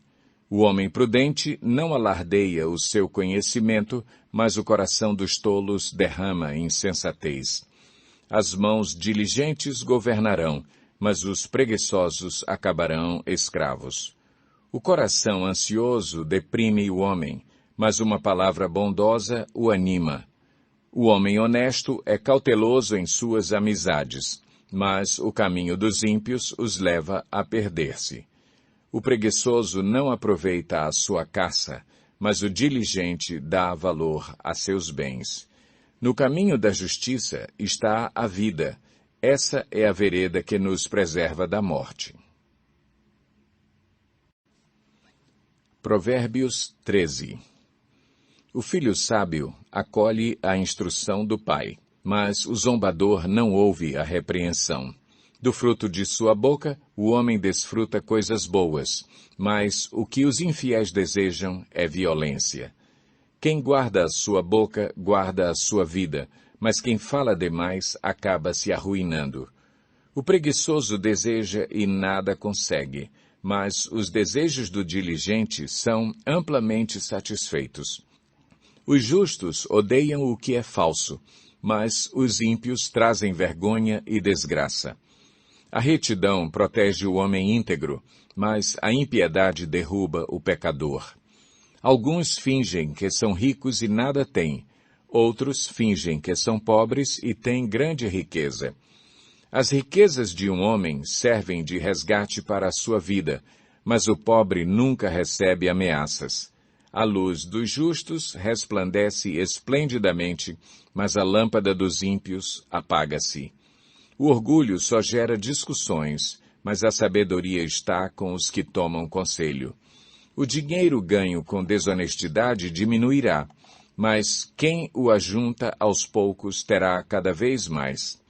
S1: O homem prudente não alardeia o seu conhecimento, mas o coração dos tolos derrama insensatez. As mãos diligentes governarão, mas os preguiçosos acabarão escravos. O coração ansioso deprime o homem, mas uma palavra bondosa o anima. O homem honesto é cauteloso em suas amizades, mas o caminho dos ímpios os leva a perder-se. O preguiçoso não aproveita a sua caça, mas o diligente dá valor a seus bens. No caminho da justiça está a vida. Essa é a vereda que nos preserva da morte. Provérbios 13. O filho sábio acolhe a instrução do pai, mas o zombador não ouve a repreensão. Do fruto de sua boca, o homem desfruta coisas boas, mas o que os infiéis desejam é violência. Quem guarda a sua boca, guarda a sua vida, mas quem fala demais acaba se arruinando. O preguiçoso deseja e nada consegue, mas os desejos do diligente são amplamente satisfeitos. Os justos odeiam o que é falso, mas os ímpios trazem vergonha e desgraça. A retidão protege o homem íntegro, mas a impiedade derruba o pecador. Alguns fingem que são ricos e nada têm. Outros fingem que são pobres e têm grande riqueza. As riquezas de um homem servem de resgate para a sua vida, mas o pobre nunca recebe ameaças. A luz dos justos resplandece esplendidamente, mas a lâmpada dos ímpios apaga-se. O orgulho só gera discussões, mas a sabedoria está com os que tomam conselho. O dinheiro ganho com desonestidade diminuirá, mas quem o ajunta aos poucos terá cada vez mais.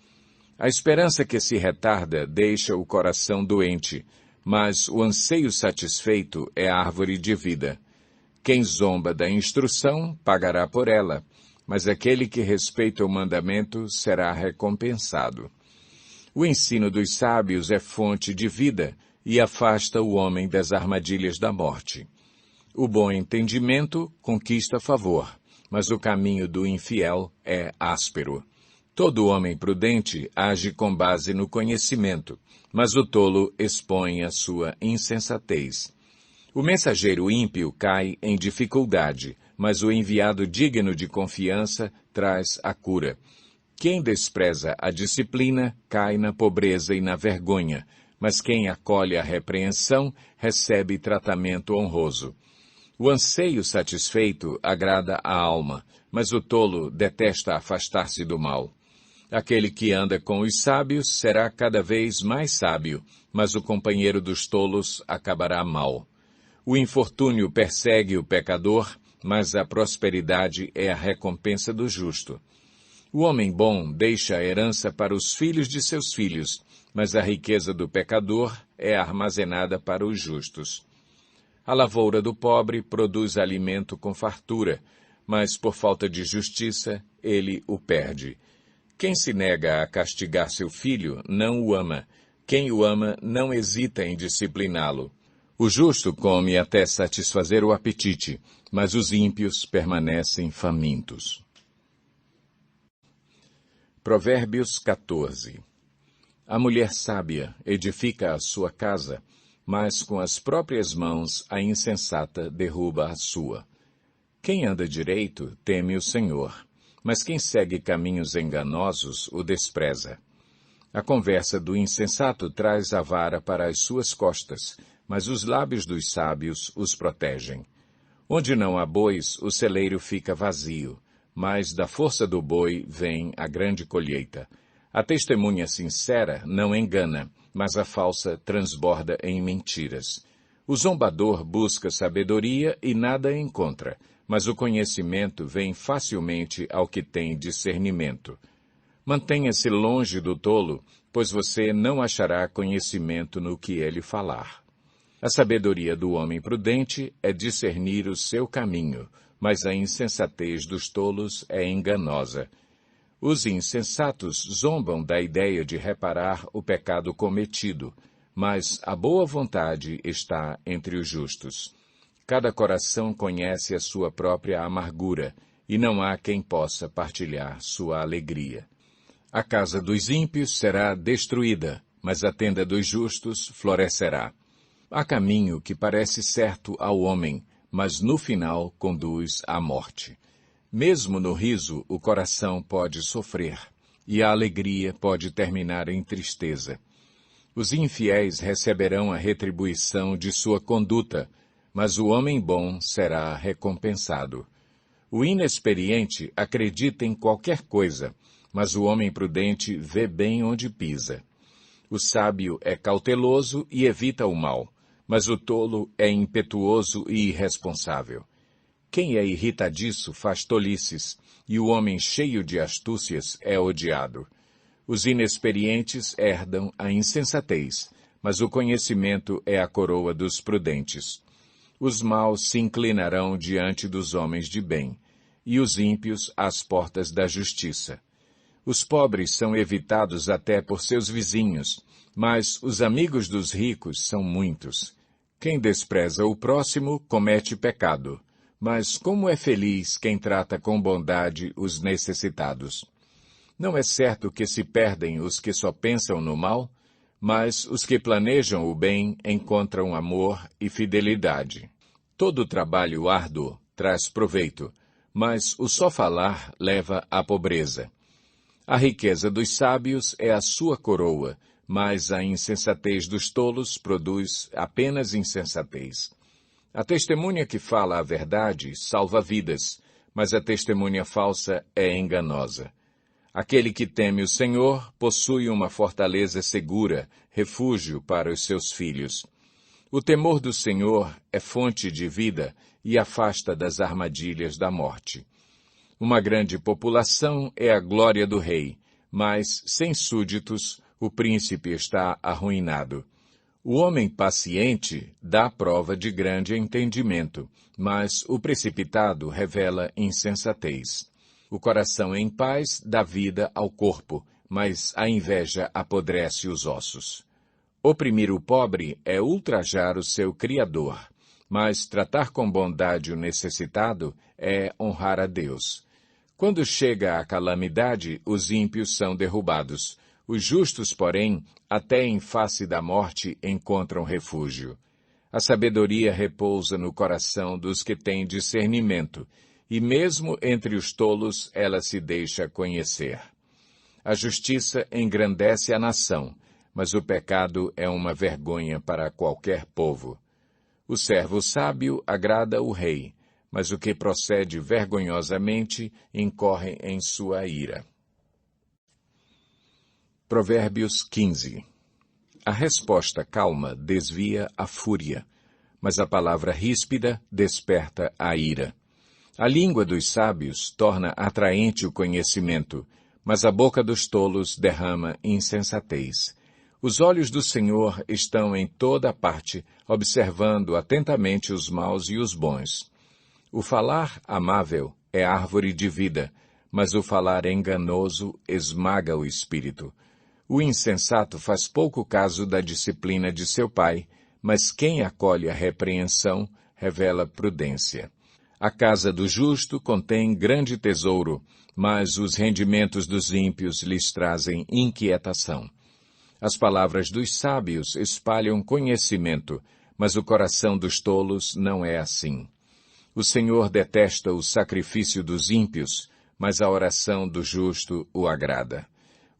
S1: A esperança que se retarda deixa o coração doente, mas o anseio satisfeito é árvore de vida. Quem zomba da instrução pagará por ela, mas aquele que respeita o mandamento será recompensado. O ensino dos sábios é fonte de vida e afasta o homem das armadilhas da morte. O bom entendimento conquista favor, mas o caminho do infiel é áspero. Todo homem prudente age com base no conhecimento, mas o tolo expõe a sua insensatez. O mensageiro ímpio cai em dificuldade, mas o enviado digno de confiança traz a cura. Quem despreza a disciplina cai na pobreza e na vergonha, mas quem acolhe a repreensão recebe tratamento honroso. O anseio satisfeito agrada a alma, mas o tolo detesta afastar-se do mal. Aquele que anda com os sábios será cada vez mais sábio, mas o companheiro dos tolos acabará mal. O infortúnio persegue o pecador, mas a prosperidade é a recompensa do justo. O homem bom deixa a herança para os filhos de seus filhos, mas a riqueza do pecador é armazenada para os justos. A lavoura do pobre produz alimento com fartura, mas por falta de justiça ele o perde. Quem se nega a castigar seu filho não o ama. Quem o ama não hesita em discipliná-lo. O justo come até satisfazer o apetite, mas os ímpios permanecem famintos. Provérbios 14. A mulher sábia edifica a sua casa, mas com as próprias mãos a insensata derruba a sua. Quem anda direito teme o Senhor, mas quem segue caminhos enganosos o despreza. A conversa do insensato traz a vara para as suas costas, mas os lábios dos sábios os protegem. Onde não há bois, o celeiro fica vazio, mas da força do boi vem a grande colheita. A testemunha sincera não engana, mas a falsa transborda em mentiras. O zombador busca sabedoria e nada encontra, mas o conhecimento vem facilmente ao que tem discernimento. Mantenha-se longe do tolo, pois você não achará conhecimento no que ele falar. A sabedoria do homem prudente é discernir o seu caminho, mas a insensatez dos tolos é enganosa. Os insensatos zombam da ideia de reparar o pecado cometido, mas a boa vontade está entre os justos. Cada coração conhece a sua própria amargura, e não há quem possa partilhar sua alegria. A casa dos ímpios será destruída, mas a tenda dos justos florescerá. Há caminho que parece certo ao homem, mas no final conduz à morte. Mesmo no riso, o coração pode sofrer, e a alegria pode terminar em tristeza. Os infiéis receberão a retribuição de sua conduta, mas o homem bom será recompensado. O inexperiente acredita em qualquer coisa, mas o homem prudente vê bem onde pisa. O sábio é cauteloso e evita o mal, mas o tolo é impetuoso e irresponsável. Quem é irritadiço faz tolices, e o homem cheio de astúcias é odiado. Os inexperientes herdam a insensatez, mas o conhecimento é a coroa dos prudentes. Os maus se inclinarão diante dos homens de bem, e os ímpios às portas da justiça. Os pobres são evitados até por seus vizinhos, mas os amigos dos ricos são muitos. Quem despreza o próximo comete pecado, mas como é feliz quem trata com bondade os necessitados. Não é certo que se perdem os que só pensam no mal, mas os que planejam o bem encontram amor e fidelidade. Todo trabalho árduo traz proveito, mas o só falar leva à pobreza. A riqueza dos sábios é a sua coroa, mas a insensatez dos tolos produz apenas insensatez. A testemunha que fala a verdade salva vidas, mas a testemunha falsa é enganosa. Aquele que teme o Senhor possui uma fortaleza segura, refúgio para os seus filhos. O temor do Senhor é fonte de vida e afasta das armadilhas da morte. Uma grande população é a glória do rei, mas, sem súditos, o príncipe está arruinado. O homem paciente dá prova de grande entendimento, mas o precipitado revela insensatez. O coração em paz dá vida ao corpo, mas a inveja apodrece os ossos. Oprimir o pobre é ultrajar o seu Criador, mas tratar com bondade o necessitado é honrar a Deus. Quando chega a calamidade, os ímpios são derrubados. Os justos, porém, até em face da morte encontram refúgio. A sabedoria repousa no coração dos que têm discernimento, e mesmo entre os tolos ela se deixa conhecer. A justiça engrandece a nação, mas o pecado é uma vergonha para qualquer povo. O servo sábio agrada o rei, mas o que procede vergonhosamente incorre em sua ira. Provérbios 15. A resposta calma desvia a fúria, mas a palavra ríspida desperta a ira. A língua dos sábios torna atraente o conhecimento, mas a boca dos tolos derrama insensatez. Os olhos do Senhor estão em toda parte, observando atentamente os maus e os bons. O falar amável é árvore de vida, mas o falar enganoso esmaga o espírito. O insensato faz pouco caso da disciplina de seu pai, mas quem acolhe a repreensão revela prudência. A casa do justo contém grande tesouro, mas os rendimentos dos ímpios lhes trazem inquietação. As palavras dos sábios espalham conhecimento, mas o coração dos tolos não é assim. O Senhor detesta o sacrifício dos ímpios, mas a oração do justo o agrada.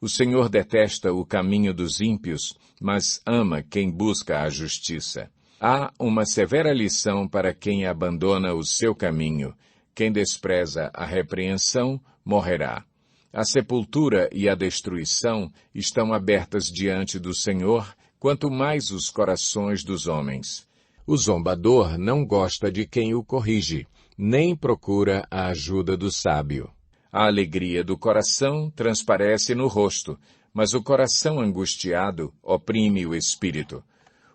S1: O Senhor detesta o caminho dos ímpios, mas ama quem busca a justiça. Há uma severa lição para quem abandona o seu caminho. Quem despreza a repreensão, morrerá. A sepultura e a destruição estão abertas diante do Senhor, quanto mais os corações dos homens. O zombador não gosta de quem o corrige, nem procura a ajuda do sábio. A alegria do coração transparece no rosto, mas o coração angustiado oprime o espírito.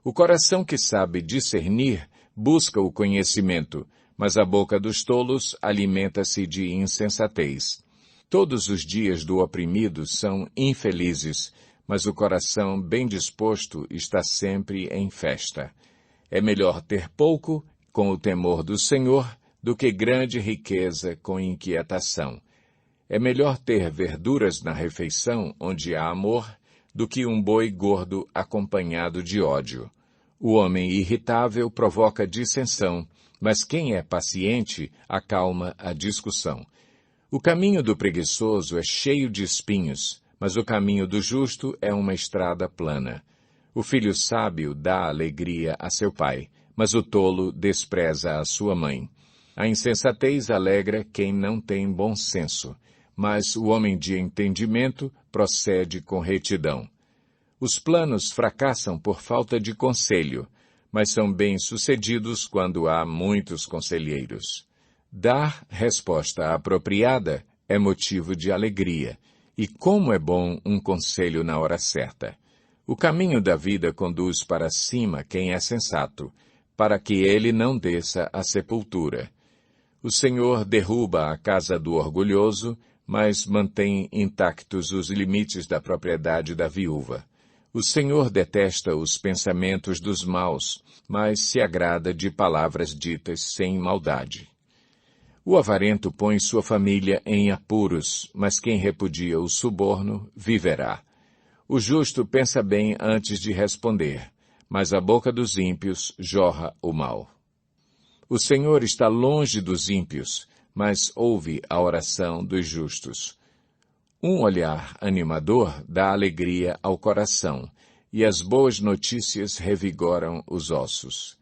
S1: O coração que sabe discernir busca o conhecimento, mas a boca dos tolos alimenta-se de insensatez. Todos os dias do oprimido são infelizes, mas o coração bem disposto está sempre em festa. É melhor ter pouco, com o temor do Senhor, do que grande riqueza com inquietação. É melhor ter verduras na refeição, onde há amor, do que um boi gordo acompanhado de ódio. O homem irritável provoca dissensão, mas quem é paciente acalma a discussão. O caminho do preguiçoso é cheio de espinhos, mas o caminho do justo é uma estrada plana. O filho sábio dá alegria a seu pai, mas o tolo despreza a sua mãe. A insensatez alegra quem não tem bom senso, mas o homem de entendimento procede com retidão. Os planos fracassam por falta de conselho, mas são bem-sucedidos quando há muitos conselheiros. Dar resposta apropriada é motivo de alegria, e como é bom um conselho na hora certa. O caminho da vida conduz para cima quem é sensato, para que ele não desça à sepultura. O Senhor derruba a casa do orgulhoso, mas mantém intactos os limites da propriedade da viúva. O Senhor detesta os pensamentos dos maus, mas se agrada de palavras ditas sem maldade. O avarento põe sua família em apuros, mas quem repudia o suborno viverá. O justo pensa bem antes de responder, mas a boca dos ímpios jorra o mal. O Senhor está longe dos ímpios, mas ouve a oração dos justos. Um olhar animador dá alegria ao coração, e as boas notícias revigoram os ossos.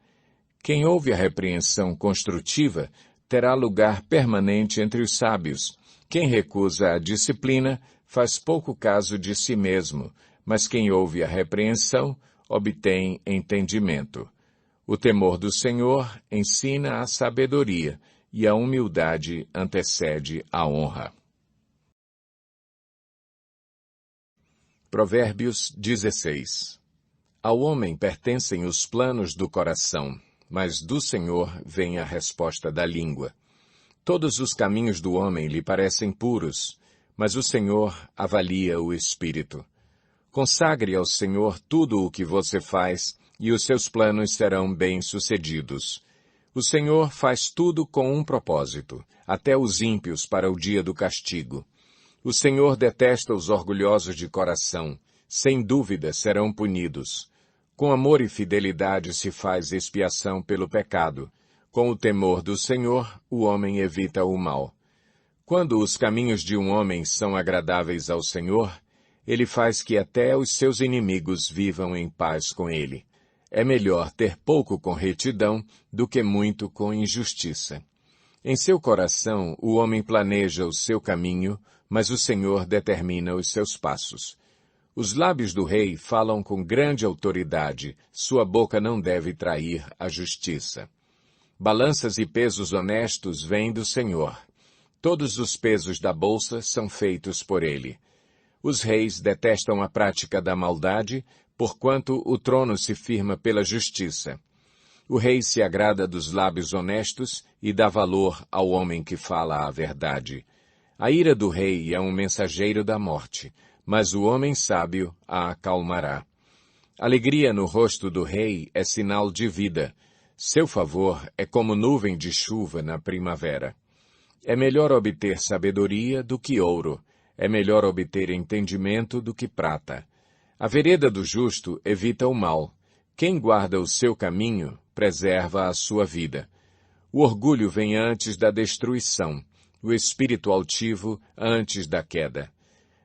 S1: Quem ouve a repreensão construtiva terá lugar permanente entre os sábios. Quem recusa a disciplina faz pouco caso de si mesmo, mas quem ouve a repreensão obtém entendimento. O temor do Senhor ensina a sabedoria, e a humildade antecede a honra. Provérbios 16. Ao homem pertencem os planos do coração, mas do Senhor vem a resposta da língua. Todos os caminhos do homem lhe parecem puros, mas o Senhor avalia o espírito. Consagre ao Senhor tudo o que você faz, e os seus planos serão bem-sucedidos. O Senhor faz tudo com um propósito, até os ímpios para o dia do castigo. O Senhor detesta os orgulhosos de coração, sem dúvida serão punidos. Com amor e fidelidade se faz expiação pelo pecado. Com o temor do Senhor, o homem evita o mal. Quando os caminhos de um homem são agradáveis ao Senhor, ele faz que até os seus inimigos vivam em paz com ele. É melhor ter pouco com retidão do que muito com injustiça. Em seu coração, o homem planeja o seu caminho, mas o Senhor determina os seus passos. Os lábios do rei falam com grande autoridade, sua boca não deve trair a justiça. Balanças e pesos honestos vêm do Senhor. Todos os pesos da bolsa são feitos por ele. Os reis detestam a prática da maldade, porquanto o trono se firma pela justiça. O rei se agrada dos lábios honestos e dá valor ao homem que fala a verdade. A ira do rei é um mensageiro da morte, mas o homem sábio a acalmará. Alegria no rosto do rei é sinal de vida. Seu favor é como nuvem de chuva na primavera. É melhor obter sabedoria do que ouro. É melhor obter entendimento do que prata. A vereda do justo evita o mal. Quem guarda o seu caminho, preserva a sua vida. O orgulho vem antes da destruição, o espírito altivo antes da queda.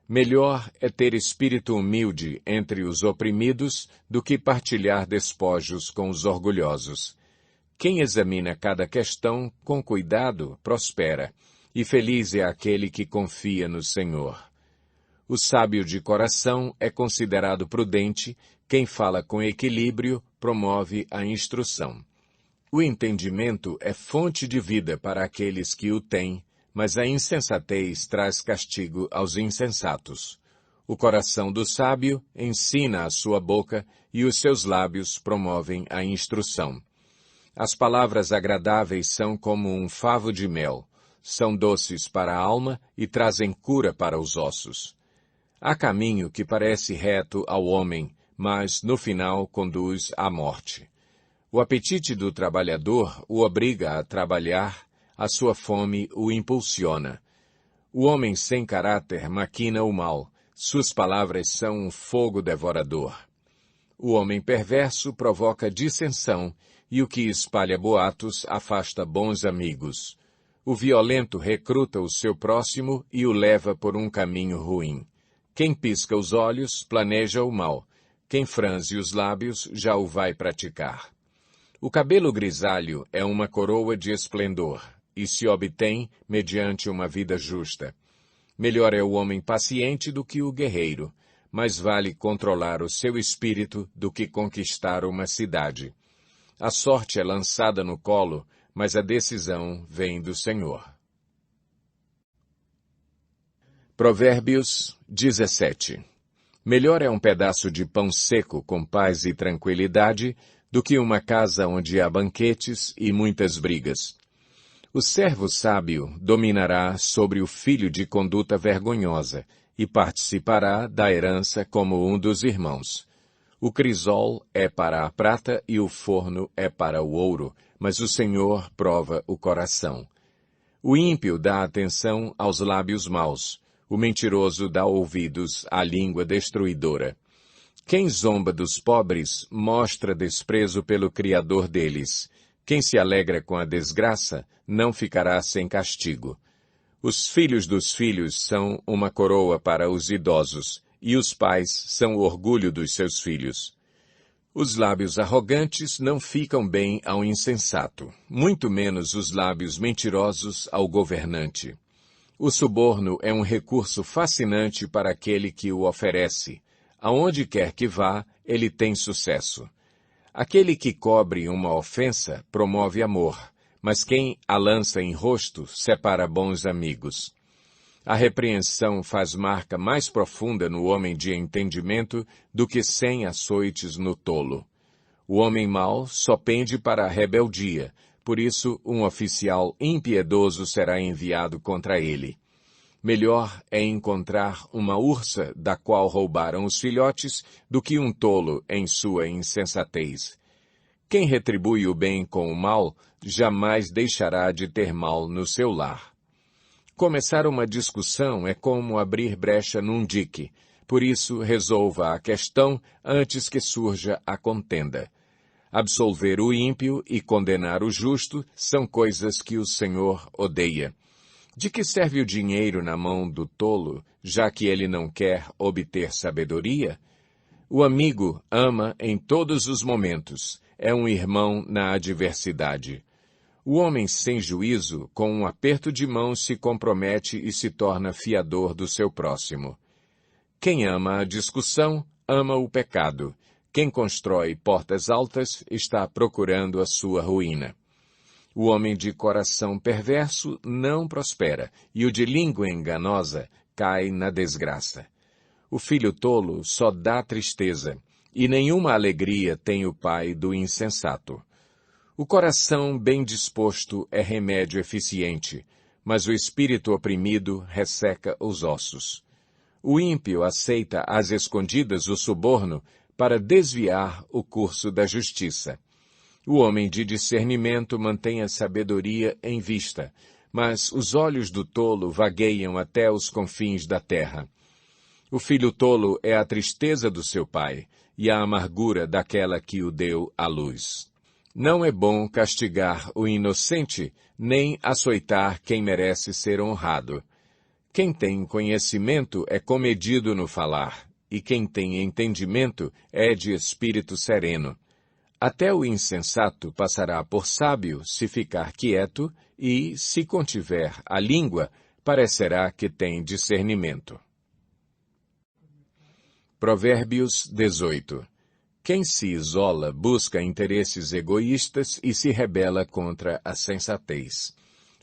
S1: Melhor é ter espírito humilde entre os oprimidos do que partilhar despojos com os orgulhosos. Quem examina cada questão com cuidado prospera, e feliz é aquele que confia no Senhor. O sábio de coração é considerado prudente, quem fala com equilíbrio promove a instrução. O entendimento é fonte de vida para aqueles que o têm, mas a insensatez traz castigo aos insensatos. O coração do sábio ensina a sua boca e os seus lábios promovem a instrução. As palavras agradáveis são como um favo de mel, são doces para a alma e trazem cura para os ossos. Há caminho que parece reto ao homem, mas no final conduz à morte. O apetite do trabalhador o obriga a trabalhar, a sua fome o impulsiona. O homem sem caráter maquina o mal, suas palavras são um fogo devorador. O homem perverso provoca dissensão, e o que espalha boatos afasta bons amigos. O violento recruta o seu próximo e o leva por um caminho ruim. Quem pisca os olhos planeja o mal. Quem franze os lábios já o vai praticar. O cabelo grisalho é uma coroa de esplendor, e se obtém mediante uma vida justa. Melhor é o homem paciente do que o guerreiro, mais vale controlar o seu espírito do que conquistar uma cidade. A sorte é lançada no colo, mas a decisão vem do Senhor. Provérbios 17. Melhor é um pedaço de pão seco com paz e tranquilidade do que uma casa onde há banquetes e muitas brigas. O servo sábio dominará sobre o filho de conduta vergonhosa e participará da herança como um dos irmãos. O crisol é para a prata e o forno é para o ouro, mas o Senhor prova o coração. O ímpio dá atenção aos lábios maus, o mentiroso dá ouvidos à língua destruidora. Quem zomba dos pobres mostra desprezo pelo Criador deles. Quem se alegra com a desgraça não ficará sem castigo. Os filhos dos filhos são uma coroa para os idosos, e os pais são o orgulho dos seus filhos. Os lábios arrogantes não ficam bem ao insensato, muito menos os lábios mentirosos ao governante. O suborno é um recurso fascinante para aquele que o oferece. Aonde quer que vá, ele tem sucesso. Aquele que cobre uma ofensa promove amor, mas quem a lança em rosto separa bons amigos. A repreensão faz marca mais profunda no homem de entendimento do que 100 açoites no tolo. O homem mau só pende para a rebeldia, por isso um oficial impiedoso será enviado contra ele. Melhor é encontrar uma ursa da qual roubaram os filhotes do que um tolo em sua insensatez. Quem retribui o bem com o mal jamais deixará de ter mal no seu lar. Começar uma discussão é como abrir brecha num dique, por isso resolva a questão antes que surja a contenda. Absolver o ímpio e condenar o justo são coisas que o Senhor odeia. De que serve o dinheiro na mão do tolo, já que ele não quer obter sabedoria? O amigo ama em todos os momentos, é um irmão na adversidade. O homem sem juízo, com um aperto de mão, se compromete e se torna fiador do seu próximo. Quem ama a discussão, ama o pecado. Quem constrói portas altas está procurando a sua ruína. O homem de coração perverso não prospera, e o de língua enganosa cai na desgraça. O filho tolo só dá tristeza, e nenhuma alegria tem o pai do insensato. O coração bem disposto é remédio eficiente, mas o espírito oprimido resseca os ossos. O ímpio aceita às escondidas o suborno para desviar o curso da justiça. O homem de discernimento mantém a sabedoria em vista, mas os olhos do tolo vagueiam até os confins da terra. O filho tolo é a tristeza do seu pai, e a amargura daquela que o deu à luz. Não é bom castigar o inocente, nem açoitar quem merece ser honrado. Quem tem conhecimento é comedido no falar, e quem tem entendimento é de espírito sereno. Até o insensato passará por sábio se ficar quieto, e, se contiver a língua, parecerá que tem discernimento. Provérbios 18. Quem se isola busca interesses egoístas e se rebela contra a sensatez.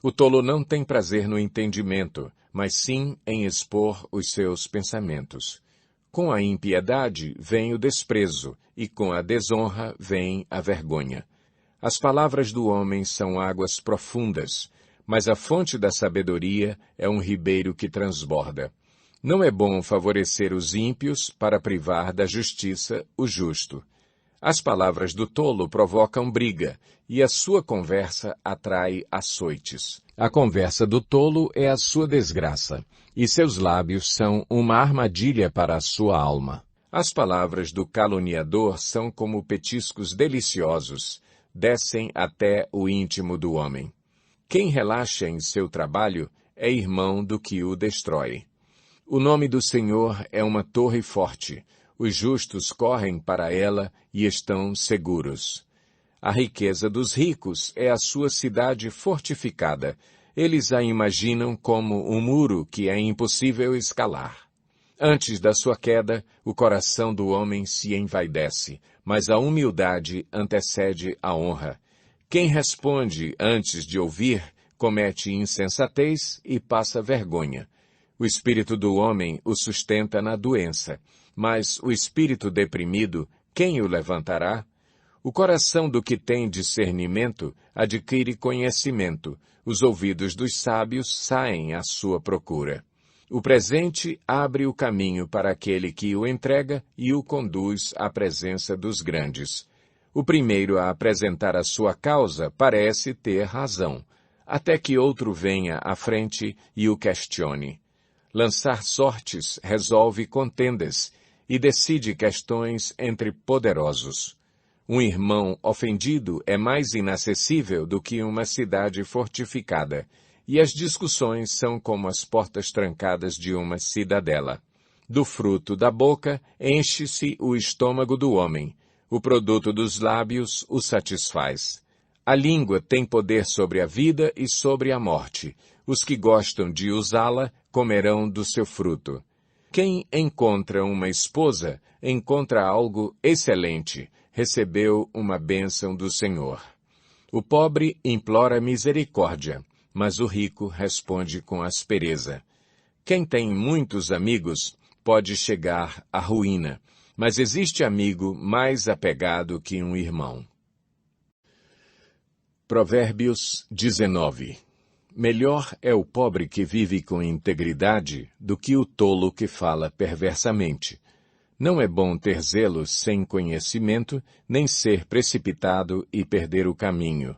S1: O tolo não tem prazer no entendimento, mas sim em expor os seus pensamentos. Com a impiedade vem o desprezo, e com a desonra vem a vergonha. As palavras do homem são águas profundas, mas a fonte da sabedoria é um ribeiro que transborda. Não é bom favorecer os ímpios para privar da justiça o justo. As palavras do tolo provocam briga, e a sua conversa atrai açoites. A conversa do tolo é a sua desgraça, e seus lábios são uma armadilha para a sua alma. As palavras do caluniador são como petiscos deliciosos, descem até o íntimo do homem. Quem relaxa em seu trabalho é irmão do que o destrói. O nome do Senhor é uma torre forte. Os justos correm para ela e estão seguros. A riqueza dos ricos é a sua cidade fortificada. Eles a imaginam como um muro que é impossível escalar. Antes da sua queda, o coração do homem se envaidece, mas a humildade antecede a honra. Quem responde antes de ouvir, comete insensatez e passa vergonha. O espírito do homem o sustenta na doença, mas o espírito deprimido, quem o levantará? O coração do que tem discernimento adquire conhecimento, os ouvidos dos sábios saem à sua procura. O presente abre o caminho para aquele que o entrega e o conduz à presença dos grandes. O primeiro a apresentar a sua causa parece ter razão, até que outro venha à frente e o questione. Lançar sortes resolve contendas e decide questões entre poderosos. Um irmão ofendido é mais inacessível do que uma cidade fortificada, e as discussões são como as portas trancadas de uma cidadela. Do fruto da boca enche-se o estômago do homem, o produto dos lábios o satisfaz. A língua tem poder sobre a vida e sobre a morte. Os que gostam de usá-la comerão do seu fruto. Quem encontra uma esposa, encontra algo excelente, recebeu uma bênção do Senhor. O pobre implora misericórdia, mas o rico responde com aspereza. Quem tem muitos amigos pode chegar à ruína, mas existe amigo mais apegado que um irmão. Provérbios 19. Melhor é o pobre que vive com integridade do que o tolo que fala perversamente. Não é bom ter zelo sem conhecimento, nem ser precipitado e perder o caminho.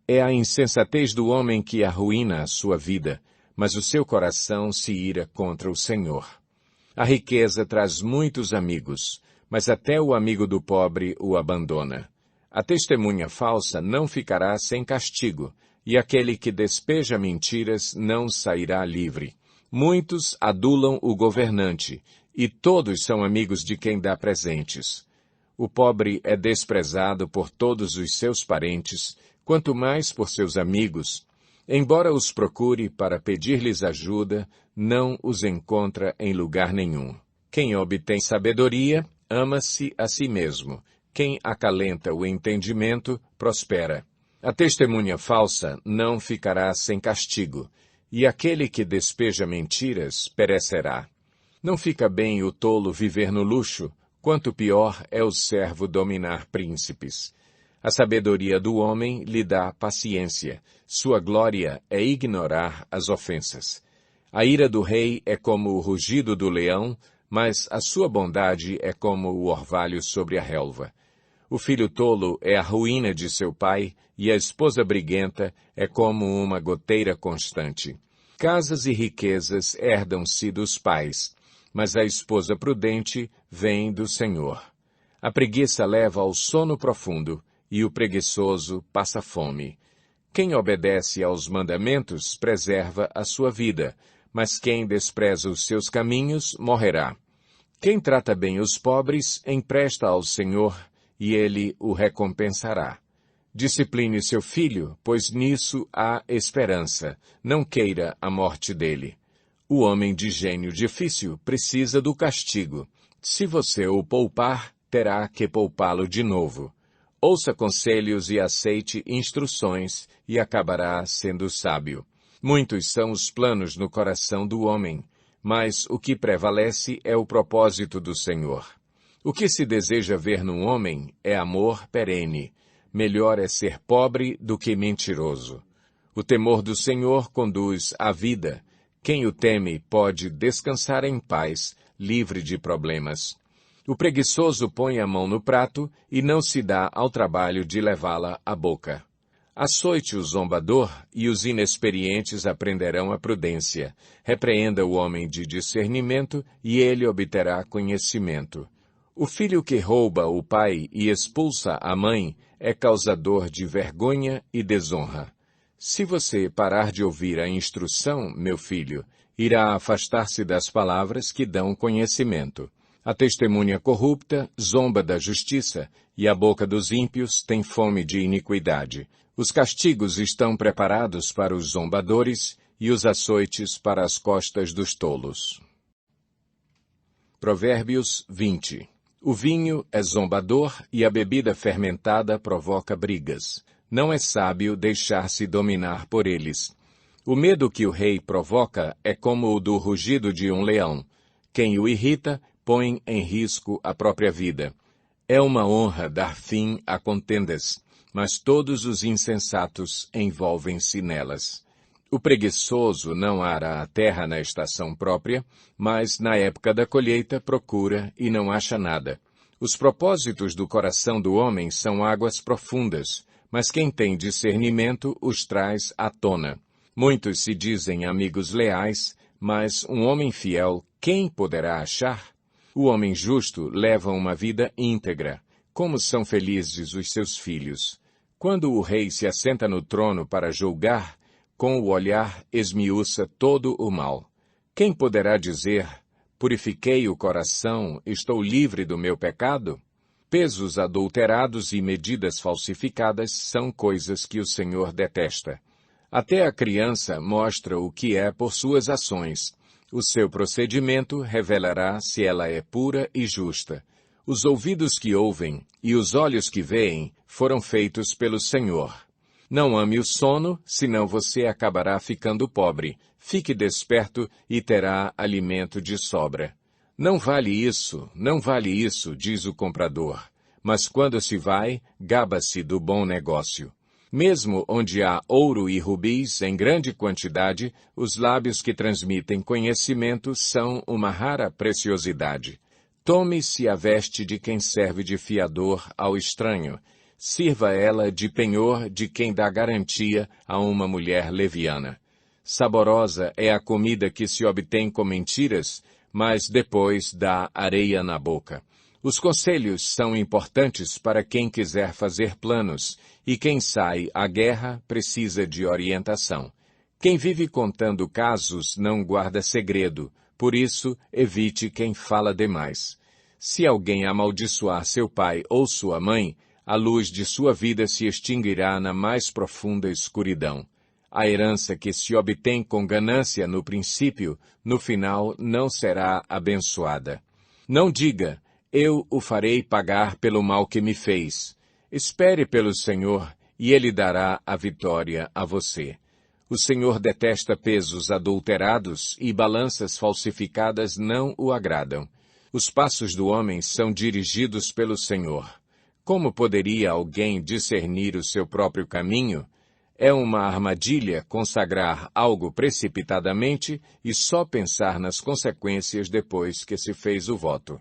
S1: É a insensatez do homem que arruína a sua vida, mas o seu coração se ira contra o Senhor. A riqueza traz muitos amigos, mas até o amigo do pobre o abandona. A testemunha falsa não ficará sem castigo, e aquele que despeja mentiras não sairá livre. Muitos adulam o governante, e todos são amigos de quem dá presentes. O pobre é desprezado por todos os seus parentes, quanto mais por seus amigos. Embora os procure para pedir-lhes ajuda, não os encontra em lugar nenhum. Quem obtém sabedoria, ama-se a si mesmo. Quem acalenta o entendimento, prospera. A testemunha falsa não ficará sem castigo, e aquele que despeja mentiras perecerá. Não fica bem o tolo viver no luxo, quanto pior é o servo dominar príncipes. A sabedoria do homem lhe dá paciência, sua glória é ignorar as ofensas. A ira do rei é como o rugido do leão, mas a sua bondade é como o orvalho sobre a relva. O filho tolo é a ruína de seu pai, e a esposa briguenta é como uma goteira constante. Casas e riquezas herdam-se dos pais, mas a esposa prudente vem do Senhor. A preguiça leva ao sono profundo, e o preguiçoso passa fome. Quem obedece aos mandamentos preserva a sua vida, mas quem despreza os seus caminhos morrerá. Quem trata bem os pobres empresta ao Senhor, e ele o recompensará. Discipline seu filho, pois nisso há esperança. Não queira a morte dele. O homem de gênio difícil precisa do castigo. Se você o poupar, terá que poupá-lo de novo. Ouça conselhos e aceite instruções, e acabará sendo sábio. Muitos são os planos no coração do homem, mas o que prevalece é o propósito do Senhor. O que se deseja ver num homem é amor perene. Melhor é ser pobre do que mentiroso. O temor do Senhor conduz à vida. Quem o teme pode descansar em paz, livre de problemas. O preguiçoso põe a mão no prato e não se dá ao trabalho de levá-la à boca. Açoite o zombador e os inexperientes aprenderão a prudência. Repreenda o homem de discernimento e ele obterá conhecimento. O filho que rouba o pai e expulsa a mãe é causador de vergonha e desonra. Se você parar de ouvir a instrução, meu filho, irá afastar-se das palavras que dão conhecimento. A testemunha corrupta zomba da justiça, e a boca dos ímpios tem fome de iniquidade. Os castigos estão preparados para os zombadores e os açoites para as costas dos tolos. Provérbios 20. O vinho é zombador e a bebida fermentada provoca brigas. Não é sábio deixar-se dominar por eles. O medo que o rei provoca é como o do rugido de um leão. Quem o irrita põe em risco a própria vida. É uma honra dar fim a contendas, mas todos os insensatos envolvem-se nelas. O preguiçoso não ara a terra na estação própria, mas na época da colheita procura e não acha nada. Os propósitos do coração do homem são águas profundas, mas quem tem discernimento os traz à tona. Muitos se dizem amigos leais, mas um homem fiel, quem poderá achar? O homem justo leva uma vida íntegra. Como são felizes os seus filhos! Quando o rei se assenta no trono para julgar, com o olhar esmiuça todo o mal. Quem poderá dizer, purifiquei o coração, estou livre do meu pecado? Pesos adulterados e medidas falsificadas são coisas que o Senhor detesta. Até a criança mostra o que é por suas ações. O seu procedimento revelará se ela é pura e justa. Os ouvidos que ouvem e os olhos que veem foram feitos pelo Senhor. Não ame o sono, senão você acabará ficando pobre. Fique desperto e terá alimento de sobra. Não vale isso, diz o comprador. Mas quando se vai, gaba-se do bom negócio. Mesmo onde há ouro e rubis em grande quantidade, os lábios que transmitem conhecimento são uma rara preciosidade. Tome-se a veste de quem serve de fiador ao estranho. Sirva ela de penhor de quem dá garantia a uma mulher leviana. Saborosa é a comida que se obtém com mentiras, mas depois dá areia na boca. Os conselhos são importantes para quem quiser fazer planos, e quem sai à guerra precisa de orientação. Quem vive contando casos não guarda segredo, por isso evite quem fala demais. Se alguém amaldiçoar seu pai ou sua mãe, a luz de sua vida se extinguirá na mais profunda escuridão. A herança que se obtém com ganância no princípio, no final não será abençoada. Não diga, eu o farei pagar pelo mal que me fez. Espere pelo Senhor, e Ele dará a vitória a você. O Senhor detesta pesos adulterados e balanças falsificadas não o agradam. Os passos do homem são dirigidos pelo Senhor. Como poderia alguém discernir o seu próprio caminho? É uma armadilha consagrar algo precipitadamente e só pensar nas consequências depois que se fez o voto.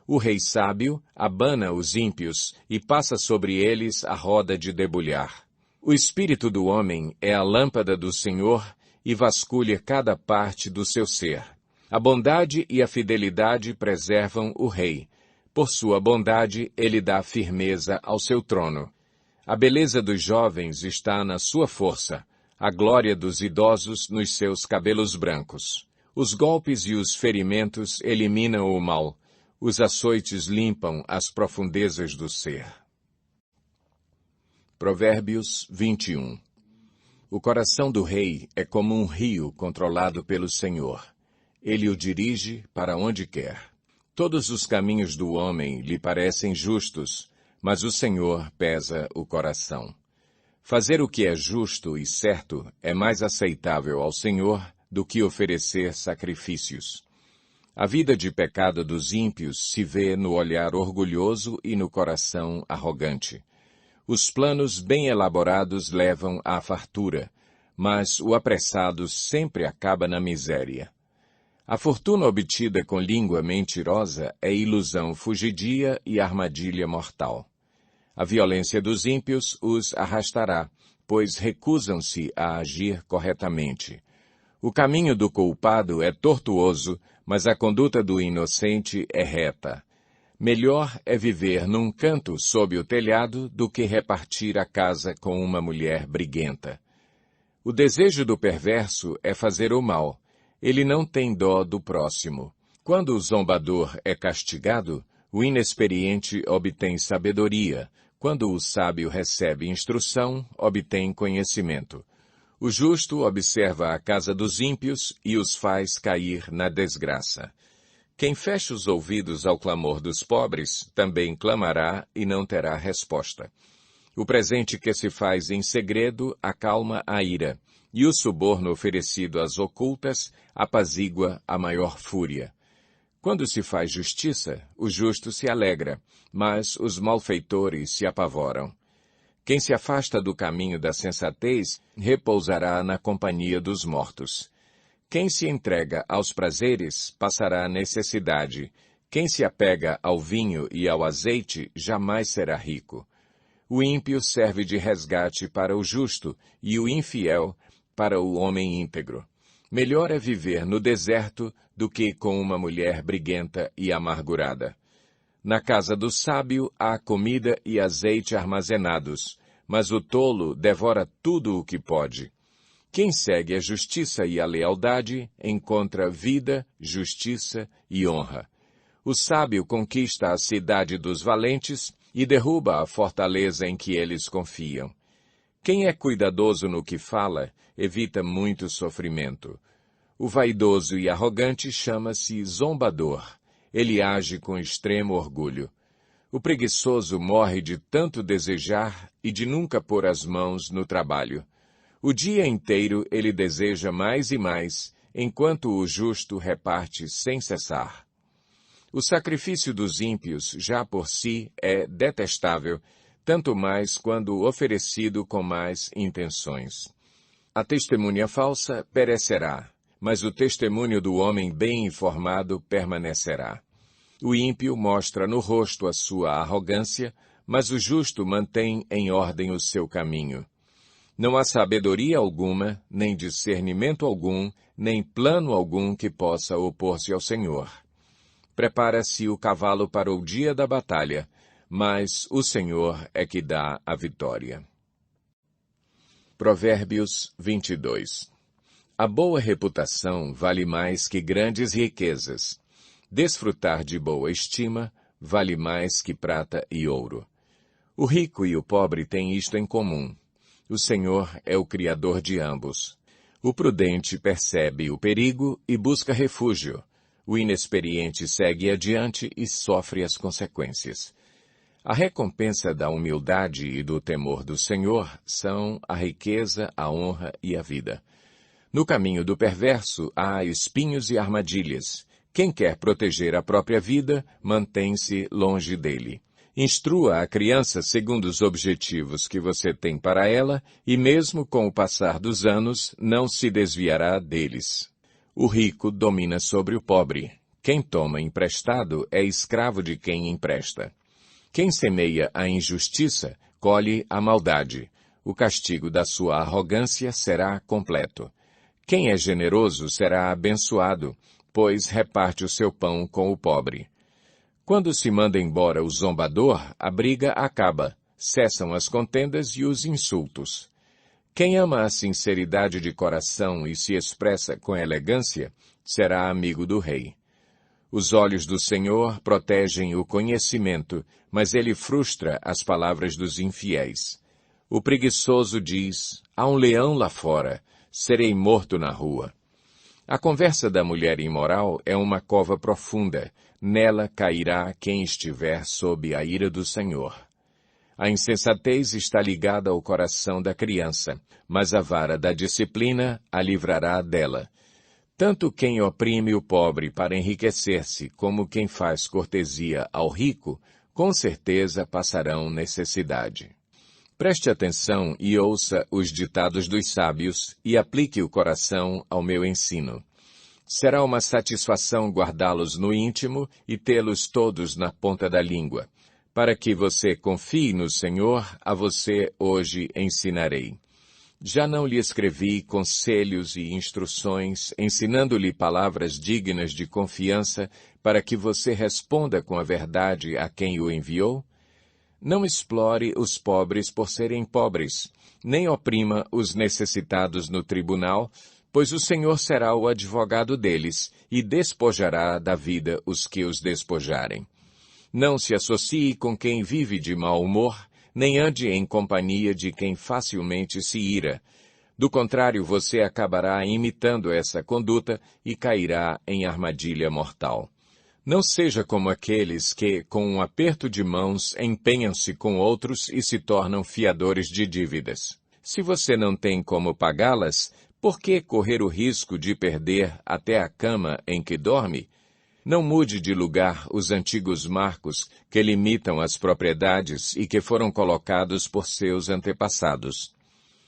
S1: O rei sábio abana os ímpios e passa sobre eles a roda de debulhar. O espírito do homem é a lâmpada do Senhor e vasculha cada parte do seu ser. A bondade e a fidelidade preservam o rei. Por sua bondade, ele dá firmeza ao seu trono. A beleza dos jovens está na sua força, a glória dos idosos nos seus cabelos brancos. Os golpes e os ferimentos eliminam o mal. Os açoites limpam as profundezas do ser. Provérbios 21. O coração do rei é como um rio controlado pelo Senhor. Ele o dirige para onde quer. Todos os caminhos do homem lhe parecem justos, mas o Senhor pesa o coração. Fazer o que é justo e certo é mais aceitável ao Senhor do que oferecer sacrifícios. A vida de pecado dos ímpios se vê no olhar orgulhoso e no coração arrogante. Os planos bem elaborados levam à fartura, mas o apressado sempre acaba na miséria. A fortuna obtida com língua mentirosa é ilusão fugidia e armadilha mortal. A violência dos ímpios os arrastará, pois recusam-se a agir corretamente. O caminho do culpado é tortuoso, mas a conduta do inocente é reta. Melhor é viver num canto sob o telhado do que repartir a casa com uma mulher briguenta. O desejo do perverso é fazer o mal. Ele não tem dó do próximo. Quando o zombador é castigado, O inexperiente obtém sabedoria. Quando o sábio recebe instrução, obtém conhecimento. O justo observa a casa dos ímpios e os faz cair na desgraça. Quem fecha os ouvidos ao clamor dos pobres, também clamará e não terá resposta. O presente que se faz em segredo acalma a ira, e o suborno oferecido às ocultas apazigua a maior fúria. Quando se faz justiça, o justo se alegra, mas os malfeitores se apavoram. Quem se afasta do caminho da sensatez repousará na companhia dos mortos. Quem se entrega aos prazeres passará necessidade. Quem se apega ao vinho e ao azeite jamais será rico. O ímpio serve de resgate para o justo e o infiel para o homem íntegro. Melhor é viver no deserto do que com uma mulher briguenta e amargurada. Na casa do sábio há comida e azeite armazenados, mas o tolo devora tudo o que pode. Quem segue a justiça e a lealdade encontra vida, justiça e honra. O sábio conquista a cidade dos valentes e derruba a fortaleza em que eles confiam. Quem é cuidadoso no que fala, evita muito sofrimento. O vaidoso e arrogante chama-se zombador. Ele age com extremo orgulho. O preguiçoso morre de tanto desejar e de nunca pôr as mãos no trabalho. O dia inteiro ele deseja mais e mais, enquanto o justo reparte sem cessar. O sacrifício dos ímpios, já por si, é detestável, tanto mais quando oferecido com más intenções. A testemunha falsa perecerá, mas o testemunho do homem bem informado permanecerá. O ímpio mostra no rosto a sua arrogância, mas o justo mantém em ordem o seu caminho. Não há sabedoria alguma, nem discernimento algum, nem plano algum que possa opor-se ao Senhor. Prepara-se o cavalo para o dia da batalha, mas o Senhor é que dá a vitória. Provérbios 22. A boa reputação vale mais que grandes riquezas. Desfrutar de boa estima vale mais que prata e ouro. O rico e o pobre têm isto em comum. O Senhor é o Criador de ambos. O prudente percebe o perigo e busca refúgio. O inexperiente segue adiante e sofre as consequências. A recompensa da humildade e do temor do Senhor são a riqueza, a honra e a vida. No caminho do perverso há espinhos e armadilhas. Quem quer proteger a própria vida, mantém-se longe dele. Instrua a criança segundo os objetivos que você tem para ela, e mesmo com o passar dos anos, não se desviará deles. O rico domina sobre o pobre. Quem toma emprestado é escravo de quem empresta. Quem semeia a injustiça, colhe a maldade. O castigo da sua arrogância será completo. Quem é generoso será abençoado, pois reparte o seu pão com o pobre. Quando se manda embora o zombador, a briga acaba, cessam as contendas e os insultos. Quem ama a sinceridade de coração e se expressa com elegância, será amigo do rei. Os olhos do Senhor protegem o conhecimento, mas ele frustra as palavras dos infiéis. O preguiçoso diz, há um leão lá fora, serei morto na rua. A conversa da mulher imoral é uma cova profunda, nela cairá quem estiver sob a ira do Senhor. A insensatez está ligada ao coração da criança, mas a vara da disciplina a livrará dela. Tanto quem oprime o pobre para enriquecer-se, como quem faz cortesia ao rico, com certeza passarão necessidade. Preste atenção e ouça os ditados dos sábios e aplique o coração ao meu ensino. Será uma satisfação guardá-los no íntimo e tê-los todos na ponta da língua. Para que você confie no Senhor, a você hoje ensinarei. Já não lhe escrevi conselhos e instruções, ensinando-lhe palavras dignas de confiança, para que você responda com a verdade a quem o enviou? Não explore os pobres por serem pobres, nem oprima os necessitados no tribunal, pois o Senhor será o advogado deles e despojará da vida os que os despojarem. Não se associe com quem vive de mau humor, nem ande em companhia de quem facilmente se ira. Do contrário, você acabará imitando essa conduta e cairá em armadilha mortal. Não seja como aqueles que, com um aperto de mãos, empenham-se com outros e se tornam fiadores de dívidas. Se você não tem como pagá-las, por que correr o risco de perder até a cama em que dorme? Não mude de lugar os antigos marcos que limitam as propriedades e que foram colocados por seus antepassados.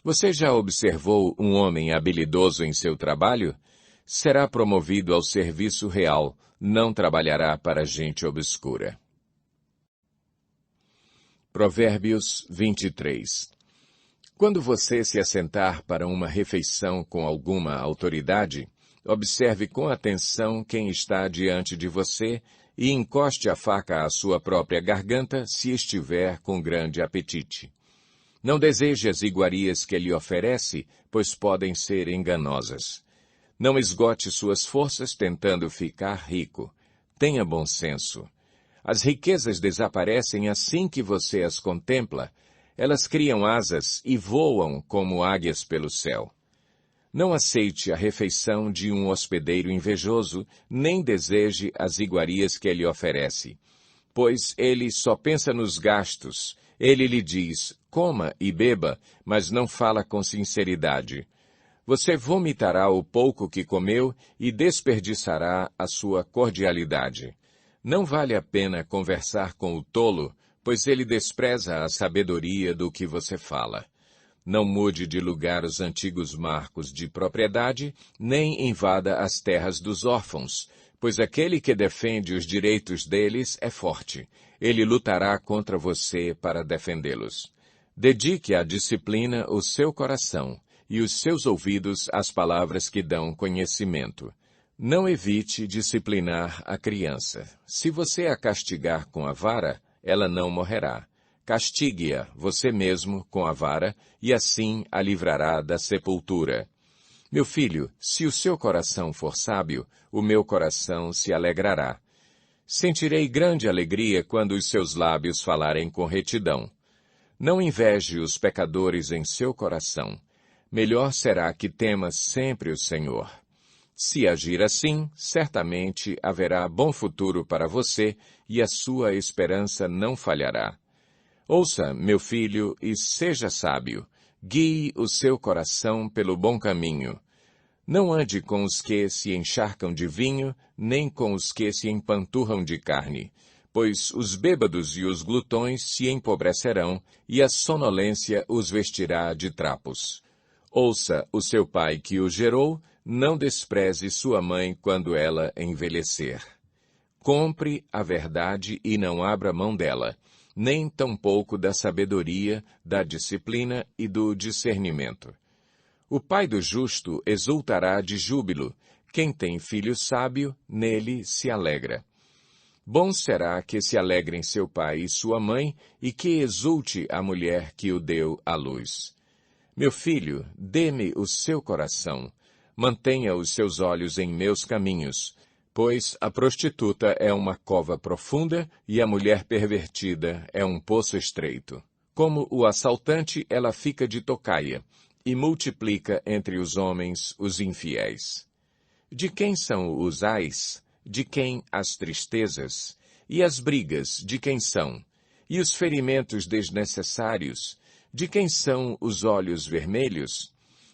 S1: Você já observou um homem habilidoso em seu trabalho? Será promovido ao serviço real, não trabalhará para gente obscura. Provérbios 23. Quando você se assentar para uma refeição com alguma autoridade, observe com atenção quem está diante de você e encoste a faca à sua própria garganta se estiver com grande apetite. Não deseje as iguarias que ele oferece, pois podem ser enganosas. Não esgote suas forças tentando ficar rico. Tenha bom senso. As riquezas desaparecem assim que você as contempla. Elas criam asas e voam como águias pelo céu. Não aceite a refeição de um hospedeiro invejoso, nem deseje as iguarias que ele oferece. Pois ele só pensa nos gastos. Ele lhe diz, coma e beba, mas não fala com sinceridade. Você vomitará o pouco que comeu e desperdiçará a sua cordialidade. Não vale a pena conversar com o tolo, pois ele despreza a sabedoria do que você fala. Não mude de lugar os antigos marcos de propriedade, nem invada as terras dos órfãos, pois aquele que defende os direitos deles é forte. Ele lutará contra você para defendê-los. Dedique à disciplina o seu coração e os seus ouvidos às palavras que dão conhecimento. Não evite disciplinar a criança. Se você a castigar com a vara, ela não morrerá. Castigue-a você mesmo com a vara, e assim a livrará da sepultura. Meu filho, se o seu coração for sábio, o meu coração se alegrará. Sentirei grande alegria quando os seus lábios falarem com retidão. Não inveje os pecadores em seu coração. Melhor será que temas sempre o Senhor. Se agir assim, certamente haverá bom futuro para você e a sua esperança não falhará. Ouça, meu filho, e seja sábio. Guie o seu coração pelo bom caminho. Não ande com os que se encharcam de vinho, nem com os que se empanturram de carne, pois os bêbados e os glutões se empobrecerão, e a sonolência os vestirá de trapos. Ouça o seu pai que o gerou, não despreze sua mãe quando ela envelhecer. Compre a verdade e não abra mão dela, nem tampouco da sabedoria, da disciplina e do discernimento. O pai do justo exultará de júbilo. Quem tem filho sábio, nele se alegra. Bom será que se alegrem seu pai e sua mãe, e que exulte a mulher que o deu à luz. Meu filho, dê-me o seu coração. Mantenha os seus olhos em meus caminhos, pois a prostituta é uma cova profunda e a mulher pervertida é um poço estreito. Como o assaltante, ela fica de tocaia, e multiplica entre os homens os infiéis. De quem são os ais? De quem as tristezas? E as brigas, de quem são? E os ferimentos desnecessários? De quem são os olhos vermelhos?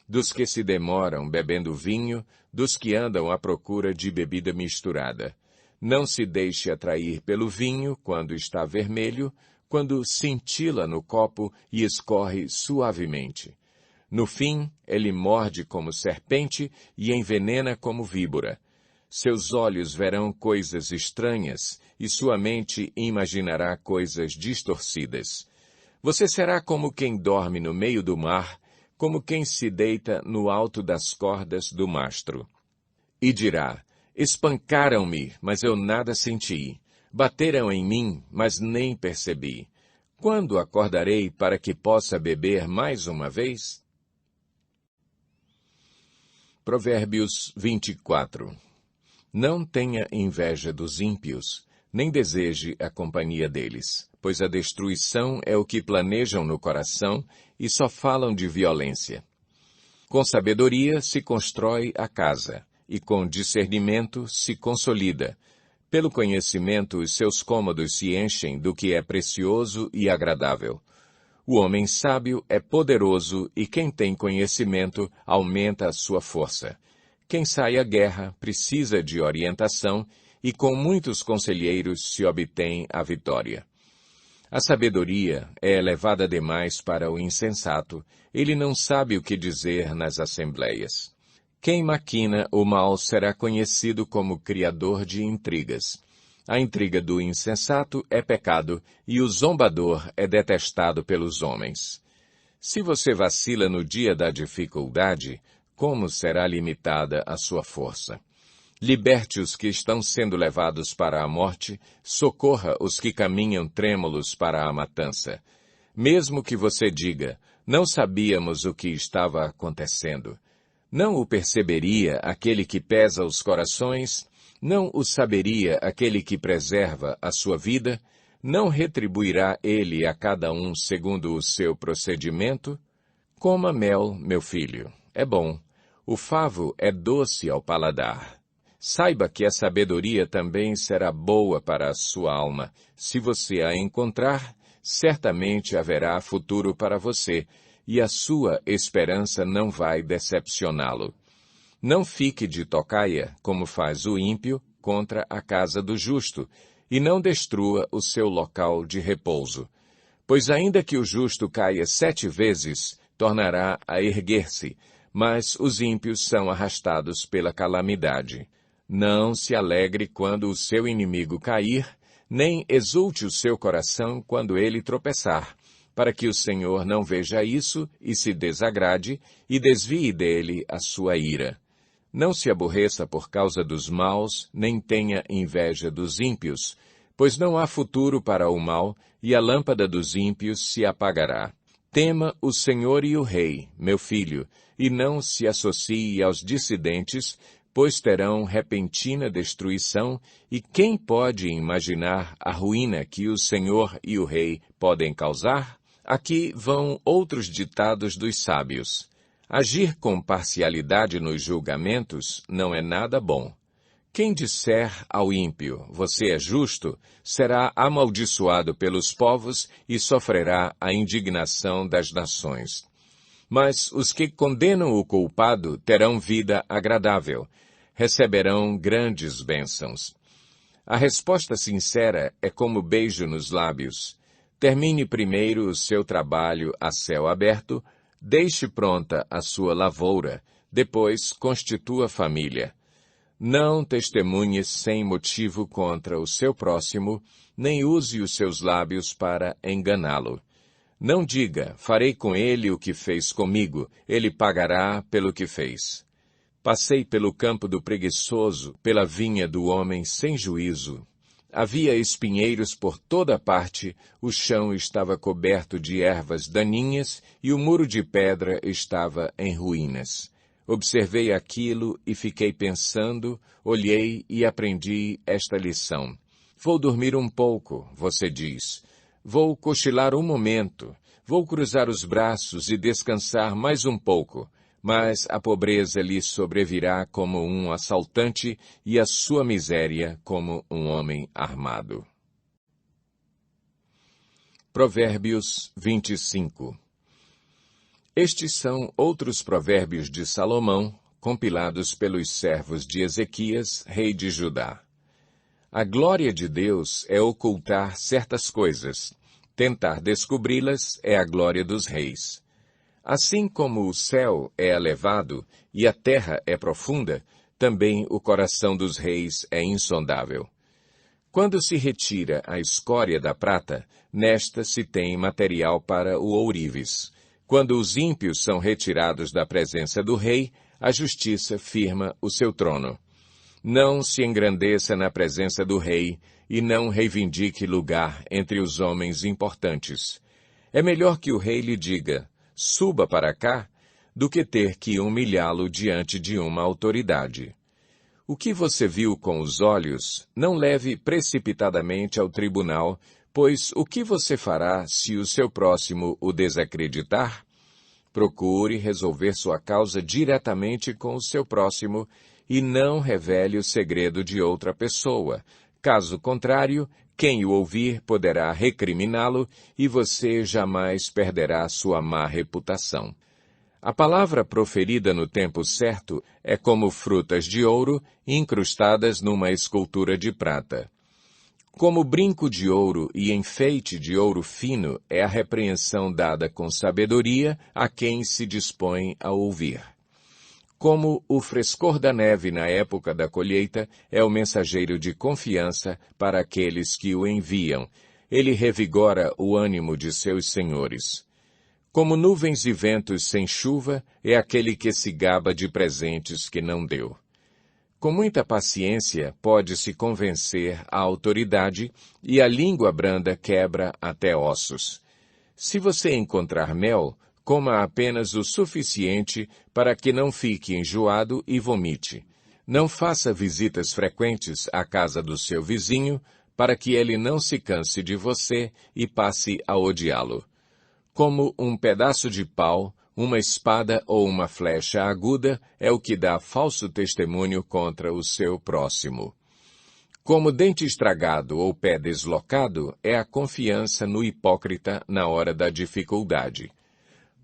S1: Dos que se demoram bebendo vinho, dos que andam à procura de bebida misturada. Não se deixe atrair pelo vinho quando está vermelho, quando cintila no copo e escorre suavemente. No fim, ele morde como serpente e envenena como víbora. Seus olhos verão coisas estranhas e sua mente imaginará coisas distorcidas. Você será como quem dorme no meio do mar, como quem se deita no alto das cordas do mastro. E dirá, espancaram-me, mas eu nada senti. Bateram em mim, mas nem percebi. Quando acordarei para que possa beber mais uma vez? Provérbios 24. Não tenha inveja dos ímpios, nem deseje a companhia deles, pois a destruição é o que planejam no coração e só falam de violência. Com sabedoria se constrói a casa, e com discernimento se consolida. Pelo conhecimento os seus cômodos se enchem do que é precioso e agradável. O homem sábio é poderoso e quem tem conhecimento aumenta a sua força. Quem sai à guerra precisa de orientação e com muitos conselheiros se obtém a vitória. A sabedoria é elevada demais para o insensato, ele não sabe o que dizer nas assembleias. Quem maquina o mal será conhecido como criador de intrigas. A intriga do insensato é pecado e o zombador é detestado pelos homens. Se você vacila no dia da dificuldade, como será limitada a sua força? Liberte os que estão sendo levados para a morte, socorra os que caminham trêmulos para a matança. Mesmo que você diga, não sabíamos o que estava acontecendo. Não o perceberia aquele que pesa os corações? Não o saberia aquele que preserva a sua vida? Não retribuirá ele a cada um segundo o seu procedimento? Coma mel, meu filho, é bom. O favo é doce ao paladar. Saiba que a sabedoria também será boa para a sua alma. Se você a encontrar, certamente haverá futuro para você, e a sua esperança não vai decepcioná-lo. Não fique de tocaia, como faz o ímpio, contra a casa do justo, e não destrua o seu local de repouso. Pois ainda que o justo caia 7 vezes, tornará a erguer-se, mas os ímpios são arrastados pela calamidade. Não se alegre quando o seu inimigo cair, nem exulte o seu coração quando ele tropeçar, para que o Senhor não veja isso e se desagrade e desvie dele a sua ira. Não se aborreça por causa dos maus, nem tenha inveja dos ímpios, pois não há futuro para o mal, e a lâmpada dos ímpios se apagará. Tema o Senhor e o Rei, meu filho, e não se associe aos dissidentes, pois terão repentina destruição, e quem pode imaginar a ruína que o Senhor e o Rei podem causar? Aqui vão outros ditados dos sábios. Agir com parcialidade nos julgamentos não é nada bom. Quem disser ao ímpio, você é justo, será amaldiçoado pelos povos e sofrerá a indignação das nações. Mas os que condenam o culpado terão vida agradável, receberão grandes bênçãos. A resposta sincera é como beijo nos lábios. Termine primeiro o seu trabalho a céu aberto, deixe pronta a sua lavoura, depois constitua família. Não testemunhe sem motivo contra o seu próximo, nem use os seus lábios para enganá-lo. Não diga, farei com ele o que fez comigo, ele pagará pelo que fez. Passei pelo campo do preguiçoso, pela vinha do homem sem juízo. Havia espinheiros por toda parte, o chão estava coberto de ervas daninhas e o muro de pedra estava em ruínas. Observei aquilo e fiquei pensando, olhei e aprendi esta lição. Vou dormir um pouco, você diz. Vou cochilar um momento. Vou cruzar os braços e descansar mais um pouco. Mas a pobreza lhe sobrevirá como um assaltante e a sua miséria como um homem armado. Provérbios 25. Estes são outros provérbios de Salomão, compilados pelos servos de Ezequias, rei de Judá. A glória de Deus é ocultar certas coisas. Tentar descobri-las é a glória dos reis. Assim como o céu é elevado e a terra é profunda, também o coração dos reis é insondável. Quando se retira a escória da prata, nesta se tem material para o ourives. Quando os ímpios são retirados da presença do rei, a justiça firma o seu trono. Não se engrandeça na presença do rei e não reivindique lugar entre os homens importantes. É melhor que o rei lhe diga, suba para cá, do que ter que humilhá-lo diante de uma autoridade. O que você viu com os olhos, não leve precipitadamente ao tribunal, pois o que você fará se o seu próximo o desacreditar? Procure resolver sua causa diretamente com o seu próximo e não revele o segredo de outra pessoa. Caso contrário, quem o ouvir poderá recriminá-lo e você jamais perderá sua má reputação. A palavra proferida no tempo certo é como frutas de ouro incrustadas numa escultura de prata. Como brinco de ouro e enfeite de ouro fino é a repreensão dada com sabedoria a quem se dispõe a ouvir. Como o frescor da neve na época da colheita é o mensageiro de confiança para aqueles que o enviam, ele revigora o ânimo de seus senhores. Como nuvens e ventos sem chuva é aquele que se gaba de presentes que não deu. Com muita paciência pode-se convencer a autoridade e a língua branda quebra até ossos. Se você encontrar mel, coma apenas o suficiente para que não fique enjoado e vomite. Não faça visitas frequentes à casa do seu vizinho, para que ele não se canse de você e passe a odiá-lo. Como um pedaço de pau, uma espada ou uma flecha aguda é o que dá falso testemunho contra o seu próximo. Como dente estragado ou pé deslocado é a confiança no hipócrita na hora da dificuldade.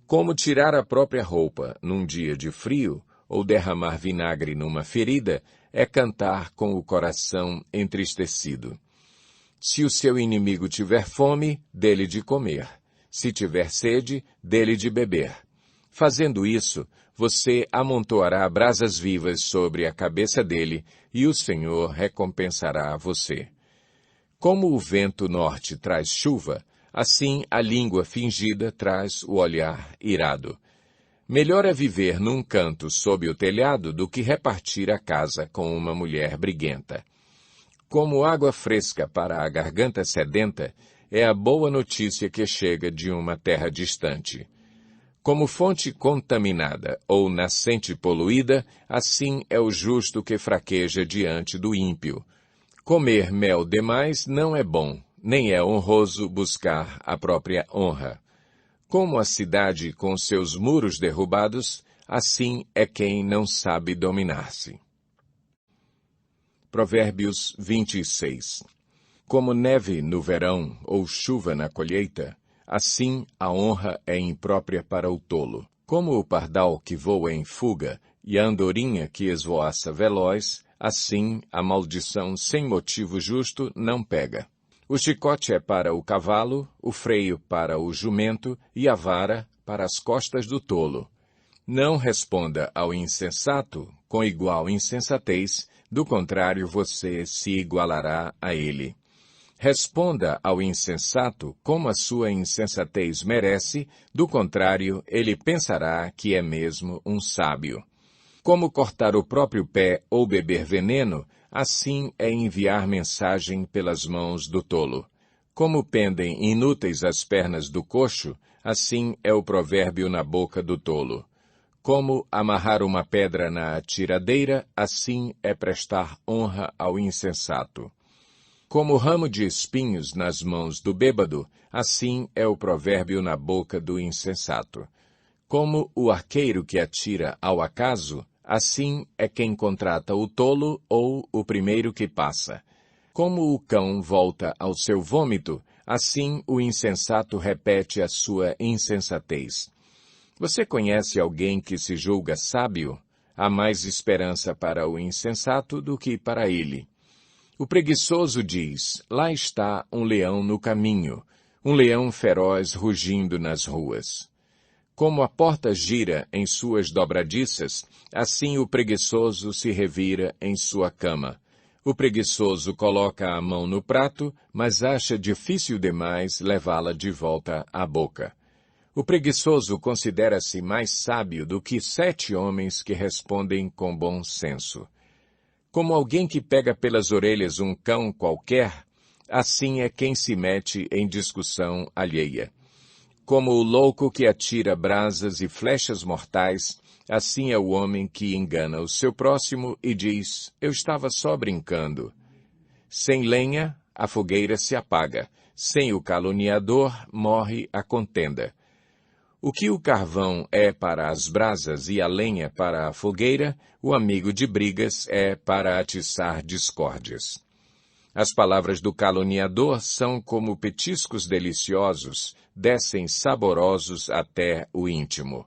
S1: Como tirar a própria roupa num dia de frio ou derramar vinagre numa ferida é cantar com o coração entristecido. Se o seu inimigo tiver fome, dê-lhe de comer. Se tiver sede, dê-lhe de beber. Fazendo isso, você amontoará brasas vivas sobre a cabeça dele, e o Senhor recompensará você. Como o vento norte traz chuva, assim a língua fingida traz o olhar irado. Melhor é viver num canto sob o telhado do que repartir a casa com uma mulher briguenta. Como água fresca para a garganta sedenta, é a boa notícia que chega de uma terra distante. Como fonte contaminada ou nascente poluída, assim é o justo que fraqueja diante do ímpio. Comer mel demais não é bom, nem é honroso buscar a própria honra. Como a cidade com seus muros derrubados, assim é quem não sabe dominar-se. Provérbios 26. Como neve no verão ou chuva na colheita, assim a honra é imprópria para o tolo. Como o pardal que voa em fuga e a andorinha que esvoaça veloz, assim a maldição sem motivo justo não pega. O chicote é para o cavalo, o freio para o jumento e a vara para as costas do tolo. Não responda ao insensato com igual insensatez, do contrário você se igualará a ele. Responda ao insensato como a sua insensatez merece, do contrário, ele pensará que é mesmo um sábio. Como cortar o próprio pé ou beber veneno, assim é enviar mensagem pelas mãos do tolo. Como pendem inúteis as pernas do coxo, assim é o provérbio na boca do tolo. Como amarrar uma pedra na tiradeira, assim é prestar honra ao insensato. Como ramo de espinhos nas mãos do bêbado, assim é o provérbio na boca do insensato. Como o arqueiro que atira ao acaso, assim é quem contrata o tolo ou o primeiro que passa. Como o cão volta ao seu vômito, assim o insensato repete a sua insensatez. Você conhece alguém que se julga sábio? Há mais esperança para o insensato do que para ele. O preguiçoso diz, lá está um leão no caminho, um leão feroz rugindo nas ruas. Como a porta gira em suas dobradiças, assim o preguiçoso se revira em sua cama. O preguiçoso coloca a mão no prato, mas acha difícil demais levá-la de volta à boca. O preguiçoso considera-se mais sábio do que 7 homens que respondem com bom senso. Como alguém que pega pelas orelhas um cão qualquer, assim é quem se mete em discussão alheia. Como o louco que atira brasas e flechas mortais, Assim é o homem que engana o seu próximo e diz, eu estava só brincando. Sem lenha, a fogueira se apaga. Sem o caluniador, morre a contenda. O que o carvão é para as brasas e a lenha para a fogueira, o amigo de brigas é para atiçar discórdias. As palavras do caluniador são como petiscos deliciosos, descem saborosos até o íntimo.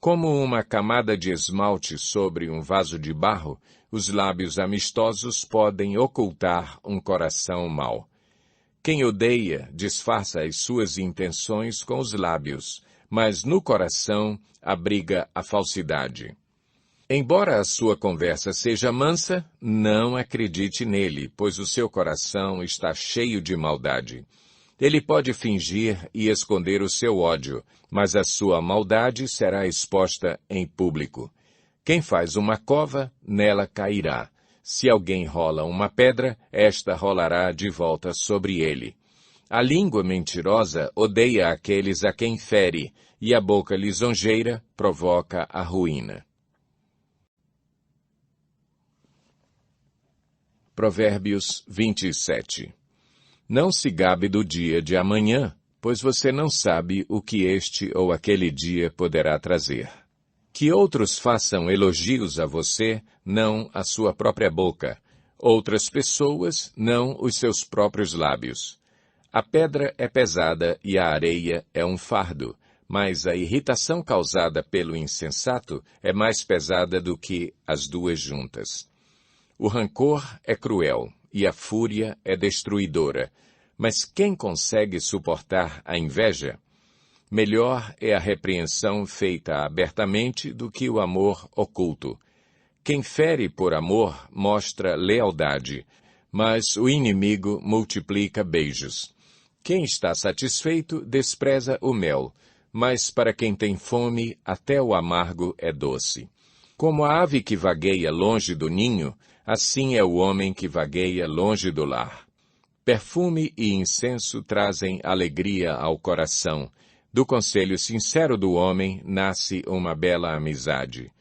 S1: Como uma camada de esmalte sobre um vaso de barro, os lábios amistosos podem ocultar um coração mau. Quem odeia disfarça as suas intenções com os lábios, mas no coração abriga a falsidade. Embora a sua conversa seja mansa, não acredite nele, pois o seu coração está cheio de maldade. Ele pode fingir e esconder o seu ódio, mas a sua maldade será exposta em público. Quem faz uma cova, nela cairá. Se alguém rola uma pedra, esta rolará de volta sobre ele. A língua mentirosa odeia aqueles a quem fere, e a boca lisonjeira provoca a ruína. Provérbios 27. Não se gabe do dia de amanhã, pois você não sabe o que este ou aquele dia poderá trazer. Que outros façam elogios a você, não a sua própria boca. Outras pessoas, não os seus próprios lábios. A pedra é pesada e a areia é um fardo, mas a irritação causada pelo insensato é mais pesada do que as duas juntas. O rancor é cruel e a fúria é destruidora. Mas quem consegue suportar a inveja? Melhor é a repreensão feita abertamente do que o amor oculto. Quem fere por amor mostra lealdade, mas o inimigo multiplica beijos. Quem está satisfeito despreza o mel, mas para quem tem fome até o amargo é doce. Como a ave que vagueia longe do ninho, assim é o homem que vagueia longe do lar. Perfume e incenso trazem alegria ao coração. Do conselho sincero do homem nasce uma bela amizade.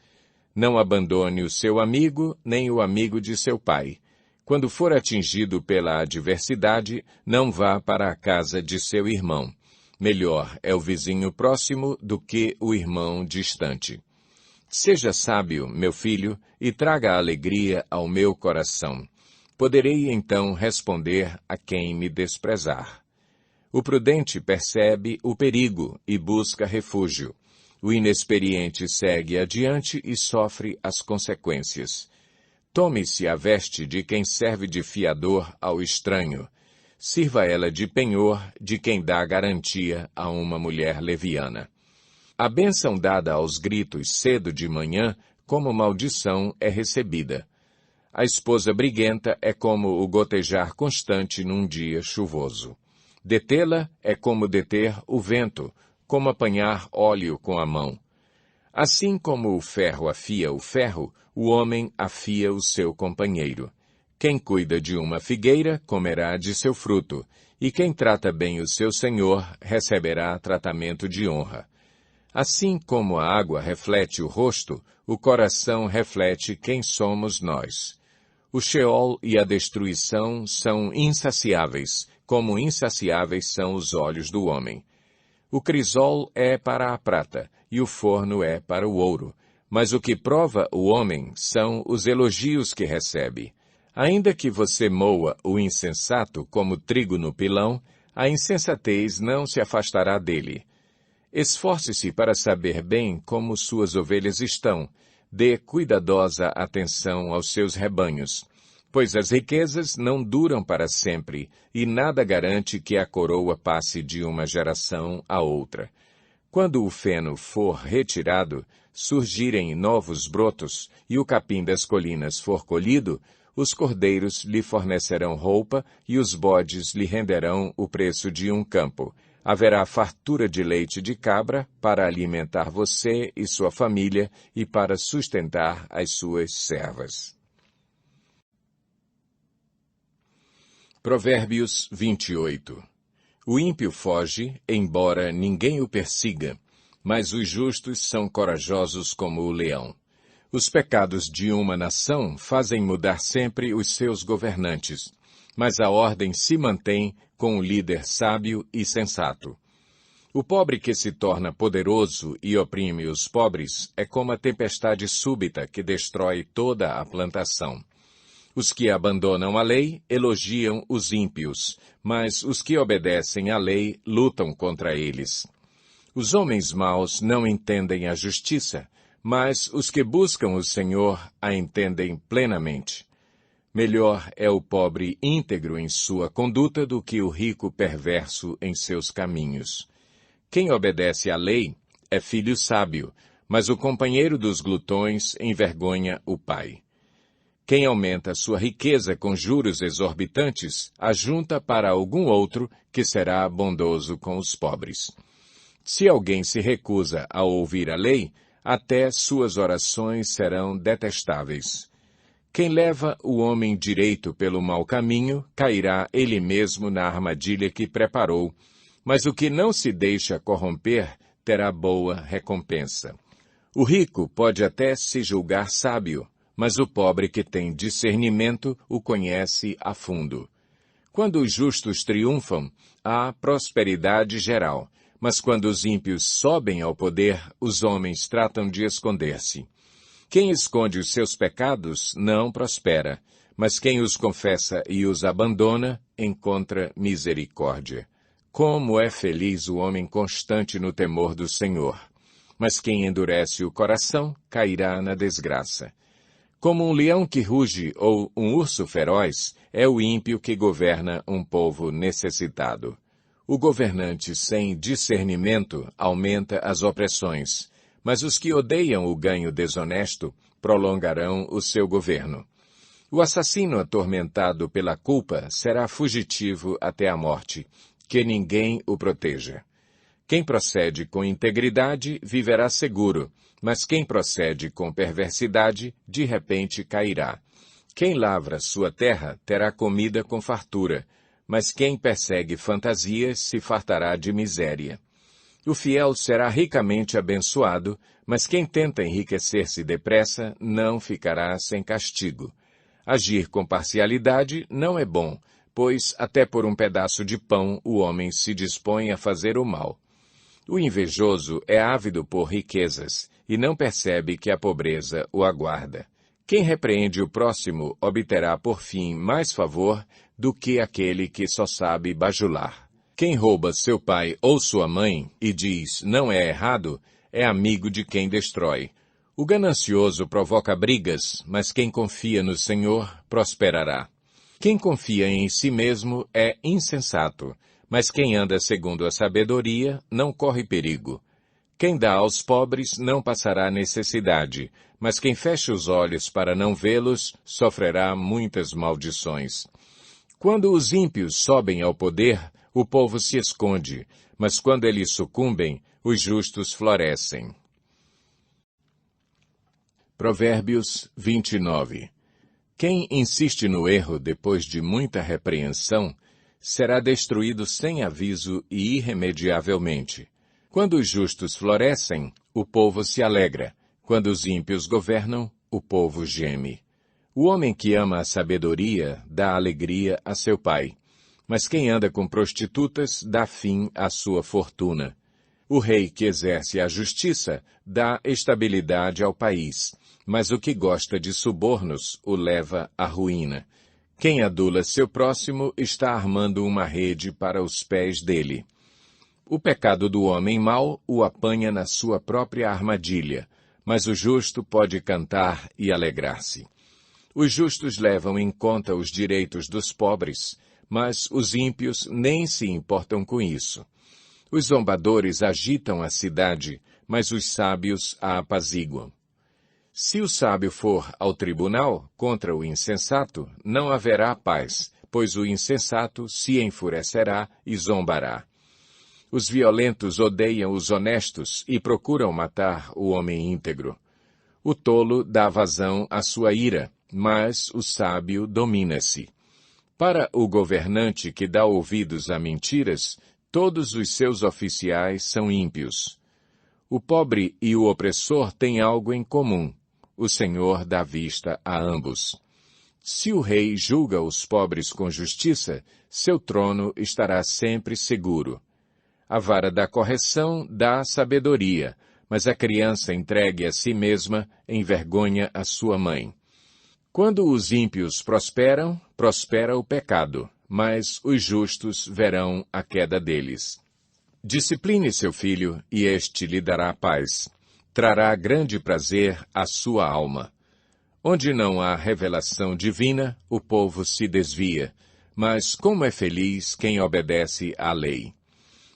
S1: Não abandone o seu amigo, nem o amigo de seu pai. Quando for atingido pela adversidade, não vá para a casa de seu irmão. Melhor é o vizinho próximo do que o irmão distante. Seja sábio, meu filho, e traga alegria ao meu coração. Poderei então responder a quem me desprezar. O prudente percebe o perigo e busca refúgio. O inexperiente segue adiante e sofre as consequências. Tome-se a veste de quem serve de fiador ao estranho. Sirva ela de penhor de quem dá garantia a uma mulher leviana. A bênção dada aos gritos cedo de manhã, como maldição, é recebida. A esposa briguenta é como o gotejar constante num dia chuvoso. Detê-la é como deter o vento, como apanhar óleo com a mão. Assim como o ferro afia o ferro, o homem afia o seu companheiro. Quem cuida de uma figueira comerá de seu fruto, e quem trata bem o seu senhor receberá tratamento de honra. Assim como a água reflete o rosto, o coração reflete quem somos nós. O Sheol e a destruição são insaciáveis, como insaciáveis são os olhos do homem. O crisol é para a prata, e o forno é para o ouro, mas o que prova o homem são os elogios que recebe. Ainda que você moa o insensato como trigo no pilão, a insensatez não se afastará dele. Esforce-se para saber bem como suas ovelhas estão. Dê cuidadosa atenção aos seus rebanhos, pois as riquezas não duram para sempre, e nada garante que a coroa passe de uma geração a outra. Quando o feno for retirado, surgirem novos brotos, e o capim das colinas for colhido, os cordeiros lhe fornecerão roupa, e os bodes lhe renderão o preço de um campo. Haverá fartura de leite de cabra para alimentar você e sua família e para sustentar as suas servas. Provérbios 28. O ímpio foge, embora ninguém o persiga, mas os justos são corajosos como o leão. Os pecados de uma nação fazem mudar sempre os seus governantes, mas a ordem se mantém com um líder sábio e sensato. O pobre que se torna poderoso e oprime os pobres é como a tempestade súbita que destrói toda a plantação. Os que abandonam a lei elogiam os ímpios, mas os que obedecem à lei lutam contra eles. Os homens maus não entendem a justiça, mas os que buscam o Senhor a entendem plenamente. Melhor é o pobre íntegro em sua conduta do que o rico perverso em seus caminhos. Quem obedece à lei é filho sábio, mas o companheiro dos glutões envergonha o pai. Quem aumenta sua riqueza com juros exorbitantes, ajunta para algum outro que será bondoso com os pobres. Se alguém se recusa a ouvir a lei, até suas orações serão detestáveis. Quem leva o homem direito pelo mau caminho, cairá ele mesmo na armadilha que preparou, mas o que não se deixa corromper terá boa recompensa. O rico pode até se julgar sábio, mas o pobre que tem discernimento o conhece a fundo. Quando os justos triunfam, há prosperidade geral, mas quando os ímpios sobem ao poder, os homens tratam de esconder-se. Quem esconde os seus pecados não prospera, mas quem os confessa e os abandona encontra misericórdia. Como é feliz o homem constante no temor do Senhor! Mas quem endurece o coração cairá na desgraça. Como um leão que ruge ou um urso feroz, é o ímpio que governa um povo necessitado. O governante sem discernimento aumenta as opressões, mas os que odeiam o ganho desonesto prolongarão o seu governo. O assassino atormentado pela culpa será fugitivo até a morte, que ninguém o proteja. Quem procede com integridade viverá seguro, mas quem procede com perversidade, de repente cairá. Quem lavra sua terra terá comida com fartura, mas quem persegue fantasias se fartará de miséria. O fiel será ricamente abençoado, mas quem tenta enriquecer-se depressa não ficará sem castigo. Agir com parcialidade não é bom, pois até por um pedaço de pão o homem se dispõe a fazer o mal. O invejoso é ávido por riquezas e não percebe que a pobreza o aguarda. Quem repreende o próximo obterá por fim mais favor do que aquele que só sabe bajular. Quem rouba seu pai ou sua mãe e diz não é errado, é amigo de quem destrói. O ganancioso provoca brigas, mas quem confia no Senhor prosperará. Quem confia em si mesmo é insensato, mas quem anda segundo a sabedoria não corre perigo. Quem dá aos pobres não passará necessidade, mas quem fecha os olhos para não vê-los sofrerá muitas maldições. Quando os ímpios sobem ao poder, o povo se esconde, mas quando eles sucumbem, os justos florescem. Provérbios 29. Quem insiste no erro depois de muita repreensão, será destruído sem aviso e irremediavelmente. Quando os justos florescem, o povo se alegra. Quando os ímpios governam, o povo geme. O homem que ama a sabedoria dá alegria a seu pai, mas quem anda com prostitutas dá fim à sua fortuna. O rei que exerce a justiça dá estabilidade ao país, mas o que gosta de subornos o leva à ruína. Quem adula seu próximo está armando uma rede para os pés dele. O pecado do homem mau o apanha na sua própria armadilha, mas o justo pode cantar e alegrar-se. Os justos levam em conta os direitos dos pobres, mas os ímpios nem se importam com isso. Os zombadores agitam a cidade, mas os sábios a apaziguam. Se o sábio for ao tribunal contra o insensato, não haverá paz, pois o insensato se enfurecerá e zombará. Os violentos odeiam os honestos e procuram matar o homem íntegro. O tolo dá vazão à sua ira, mas o sábio domina-se. Para o governante que dá ouvidos a mentiras, todos os seus oficiais são ímpios. O pobre e o opressor têm algo em comum. O Senhor dá vista a ambos. Se o rei julga os pobres com justiça, seu trono estará sempre seguro. A vara da correção dá sabedoria, mas a criança entregue a si mesma envergonha a sua mãe. Quando os ímpios prosperam, prospera o pecado, mas os justos verão a queda deles. Discipline seu filho, e este lhe dará paz. Trará grande prazer à sua alma. Onde não há revelação divina, o povo se desvia, mas como é feliz quem obedece à lei.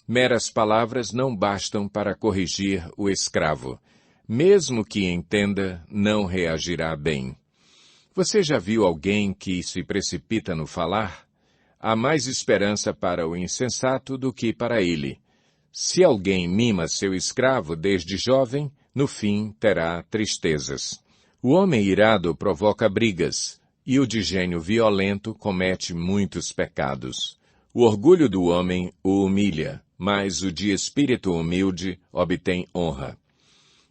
S1: Meras palavras não bastam para corrigir o escravo. Mesmo que entenda, não reagirá bem. Você já viu alguém que se precipita no falar? Há mais esperança para o insensato do que para ele. Se alguém mima seu escravo desde jovem, no fim terá tristezas. O homem irado provoca brigas, e o de gênio violento comete muitos pecados. O orgulho do homem o humilha, mas o de espírito humilde obtém honra.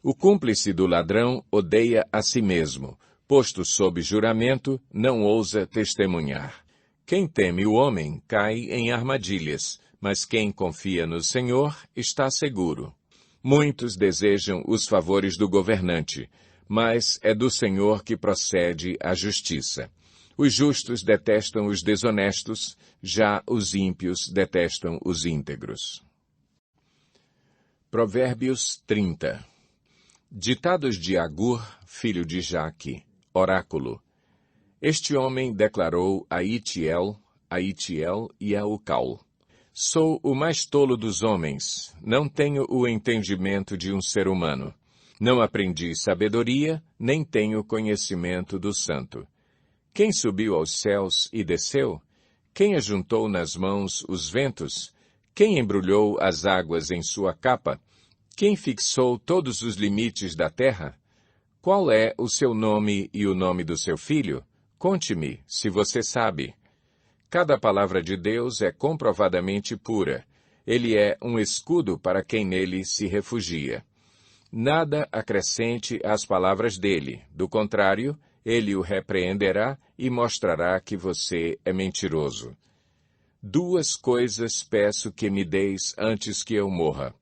S1: O cúmplice do ladrão odeia a si mesmo. Posto sob juramento, não ousa testemunhar. Quem teme o homem cai em armadilhas, mas quem confia no Senhor está seguro. Muitos desejam os favores do governante, mas é do Senhor que procede a justiça. Os justos detestam os desonestos, já os ímpios detestam os íntegros. Provérbios 30. Ditados de Agur, filho de Jaque. Oráculo. Este homem declarou a Itiel e a Ucal. Sou o mais tolo dos homens, não tenho o entendimento de um ser humano. Não aprendi sabedoria, nem tenho conhecimento do santo. Quem subiu aos céus e desceu? Quem ajuntou nas mãos os ventos? Quem embrulhou as águas em sua capa? Quem fixou todos os limites da terra? Qual é o seu nome e o nome do seu filho? Conte-me, se você sabe. Cada palavra de Deus é comprovadamente pura. Ele é um escudo para quem nele se refugia. Nada acrescente às palavras dele. Do contrário, ele o repreenderá e mostrará que você é mentiroso. 2 coisas peço que me deis antes que eu morra.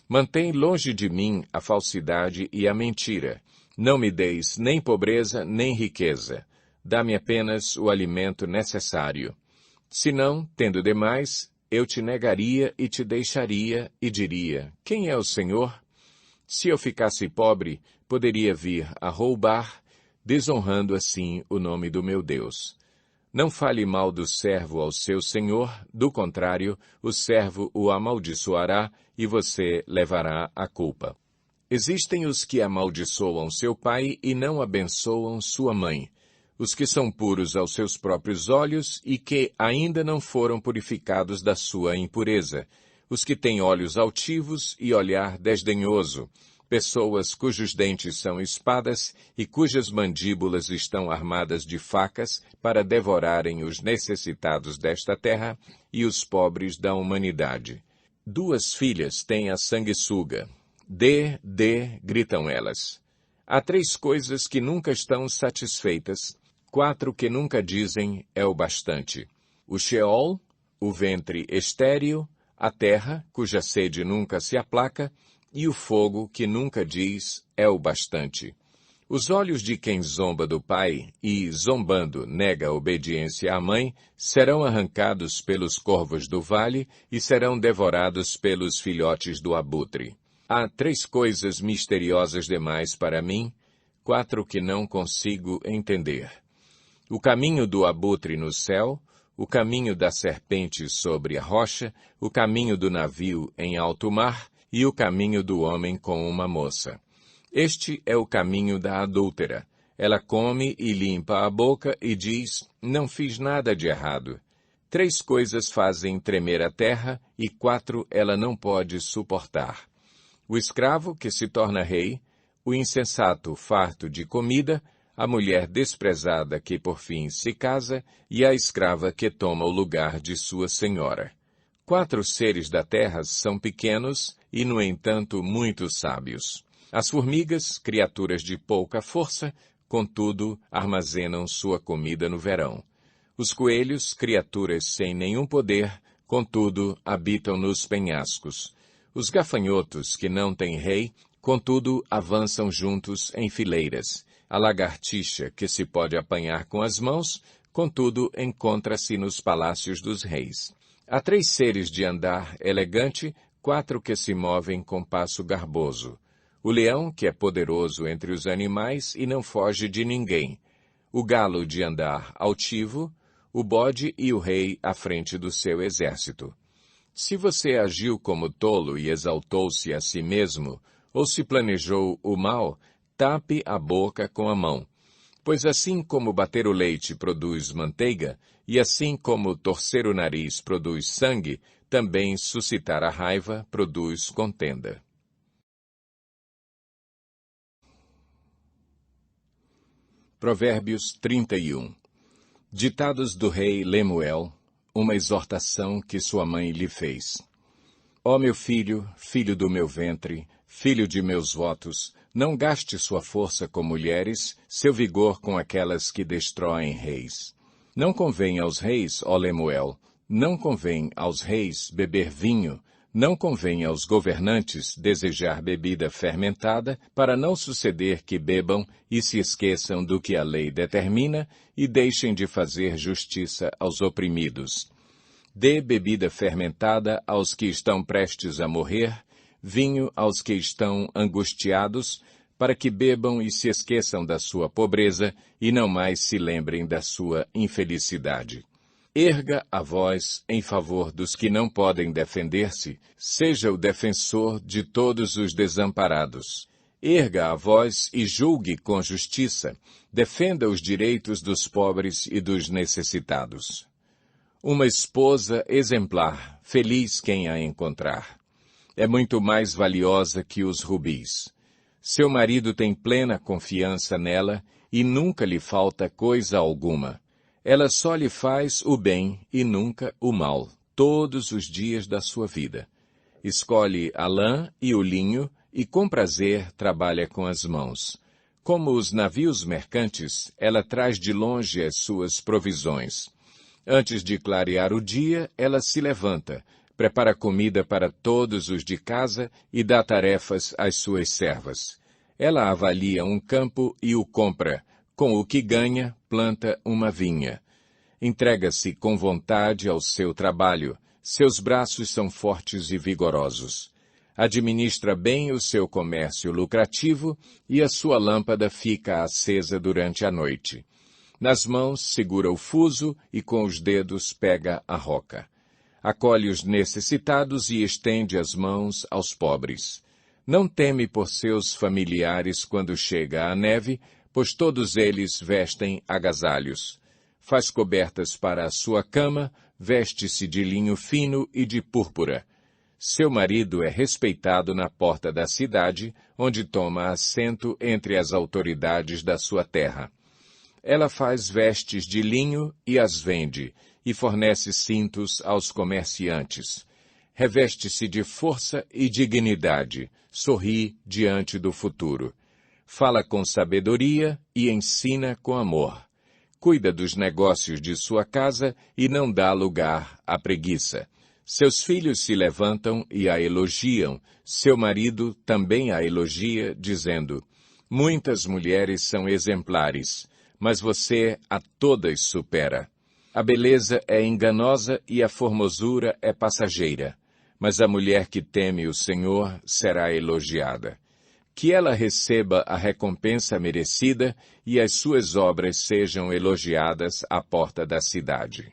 S1: Mantém longe de mim a falsidade e a mentira. Não me deis nem pobreza, nem riqueza. Dá-me apenas o alimento necessário. Senão, tendo demais, eu te negaria e te deixaria, e diria, quem é o Senhor? Se eu ficasse pobre, poderia vir a roubar, desonrando assim o nome do meu Deus. Não fale mal do servo ao seu senhor, do contrário, o servo o amaldiçoará e você levará a culpa. Existem os que amaldiçoam seu pai e não abençoam sua mãe, os que são puros aos seus próprios olhos e que ainda não foram purificados da sua impureza, os que têm olhos altivos e olhar desdenhoso, pessoas cujos dentes são espadas e cujas mandíbulas estão armadas de facas para devorarem os necessitados desta terra e os pobres da humanidade. 2 filhas têm a sanguessuga. Dê, gritam elas. Há 3 coisas que nunca estão satisfeitas, 4 que nunca dizem é o bastante. O Sheol, o ventre estéril, a terra, cuja sede nunca se aplaca, e o fogo que nunca diz é o bastante. Os olhos de quem zomba do pai e, zombando, nega a obediência à mãe, serão arrancados pelos corvos do vale e serão devorados pelos filhotes do abutre. Há 3 coisas misteriosas demais para mim, 4 que não consigo entender. O caminho do abutre no céu, o caminho da serpente sobre a rocha, o caminho do navio em alto mar e o caminho do homem com uma moça. Este é o caminho da adúltera. Ela come e limpa a boca e diz, não fiz nada de errado. 3 coisas fazem tremer a terra e 4 ela não pode suportar. O escravo que se torna rei, o insensato farto de comida, a mulher desprezada que por fim se casa e a escrava que toma o lugar de sua senhora. 4 seres da terra são pequenos e, no entanto, muito sábios. As formigas, criaturas de pouca força, contudo, armazenam sua comida no verão. Os coelhos, criaturas sem nenhum poder, contudo, habitam nos penhascos. Os gafanhotos, que não têm rei, contudo, avançam juntos em fileiras. A lagartixa, que se pode apanhar com as mãos, contudo, encontra-se nos palácios dos reis. Há 3 seres de andar elegante, 4 que se movem com passo garboso. O leão, que é poderoso entre os animais e não foge de ninguém. O galo de andar altivo, o bode e o rei à frente do seu exército. Se você agiu como tolo e exaltou-se a si mesmo, ou se planejou o mal, tape a boca com a mão. Pois assim como bater o leite produz manteiga, e assim como torcer o nariz produz sangue, também suscitar a raiva produz contenda. Provérbios 31. Ditados do rei Lemuel, uma exortação que sua mãe lhe fez. Ó meu filho, filho do meu ventre, filho de meus votos, não gaste sua força com mulheres, seu vigor com aquelas que destroem reis. Não convém aos reis, ó Lemuel, não convém aos reis beber vinho, não convém aos governantes desejar bebida fermentada, para não suceder que bebam e se esqueçam do que a lei determina e deixem de fazer justiça aos oprimidos. Dê bebida fermentada aos que estão prestes a morrer, vinho aos que estão angustiados, para que bebam e se esqueçam da sua pobreza e não mais se lembrem da sua infelicidade. Erga a voz em favor dos que não podem defender-se, seja o defensor de todos os desamparados. Erga a voz e julgue com justiça, defenda os direitos dos pobres e dos necessitados. Uma esposa exemplar, feliz quem a encontrar. É muito mais valiosa que os rubis. Seu marido tem plena confiança nela e nunca lhe falta coisa alguma. Ela só lhe faz o bem e nunca o mal, todos os dias da sua vida. Escolhe a lã e o linho e com prazer trabalha com as mãos. Como os navios mercantes, ela traz de longe as suas provisões. Antes de clarear o dia, ela se levanta, prepara comida para todos os de casa e dá tarefas às suas servas. Ela avalia um campo e o compra. Com o que ganha, planta uma vinha. Entrega-se com vontade ao seu trabalho. Seus braços são fortes e vigorosos. Administra bem o seu comércio lucrativo e a sua lâmpada fica acesa durante a noite. Nas mãos segura o fuso e com os dedos pega a roca. Acolhe os necessitados e estende as mãos aos pobres. Não teme por seus familiares quando chega a neve, pois todos eles vestem agasalhos. Faz cobertas para a sua cama, veste-se de linho fino e de púrpura. Seu marido é respeitado na porta da cidade, onde toma assento entre as autoridades da sua terra. Ela faz vestes de linho e as vende, e fornece cintos aos comerciantes. Reveste-se de força e dignidade, sorri diante do futuro. Fala com sabedoria e ensina com amor. Cuida dos negócios de sua casa e não dá lugar à preguiça. Seus filhos se levantam e a elogiam. Seu marido também a elogia, dizendo: muitas mulheres são exemplares, mas você a todas supera. A beleza é enganosa e a formosura é passageira, mas a mulher que teme o Senhor será elogiada. Que ela receba a recompensa merecida e as suas obras sejam elogiadas à porta da cidade.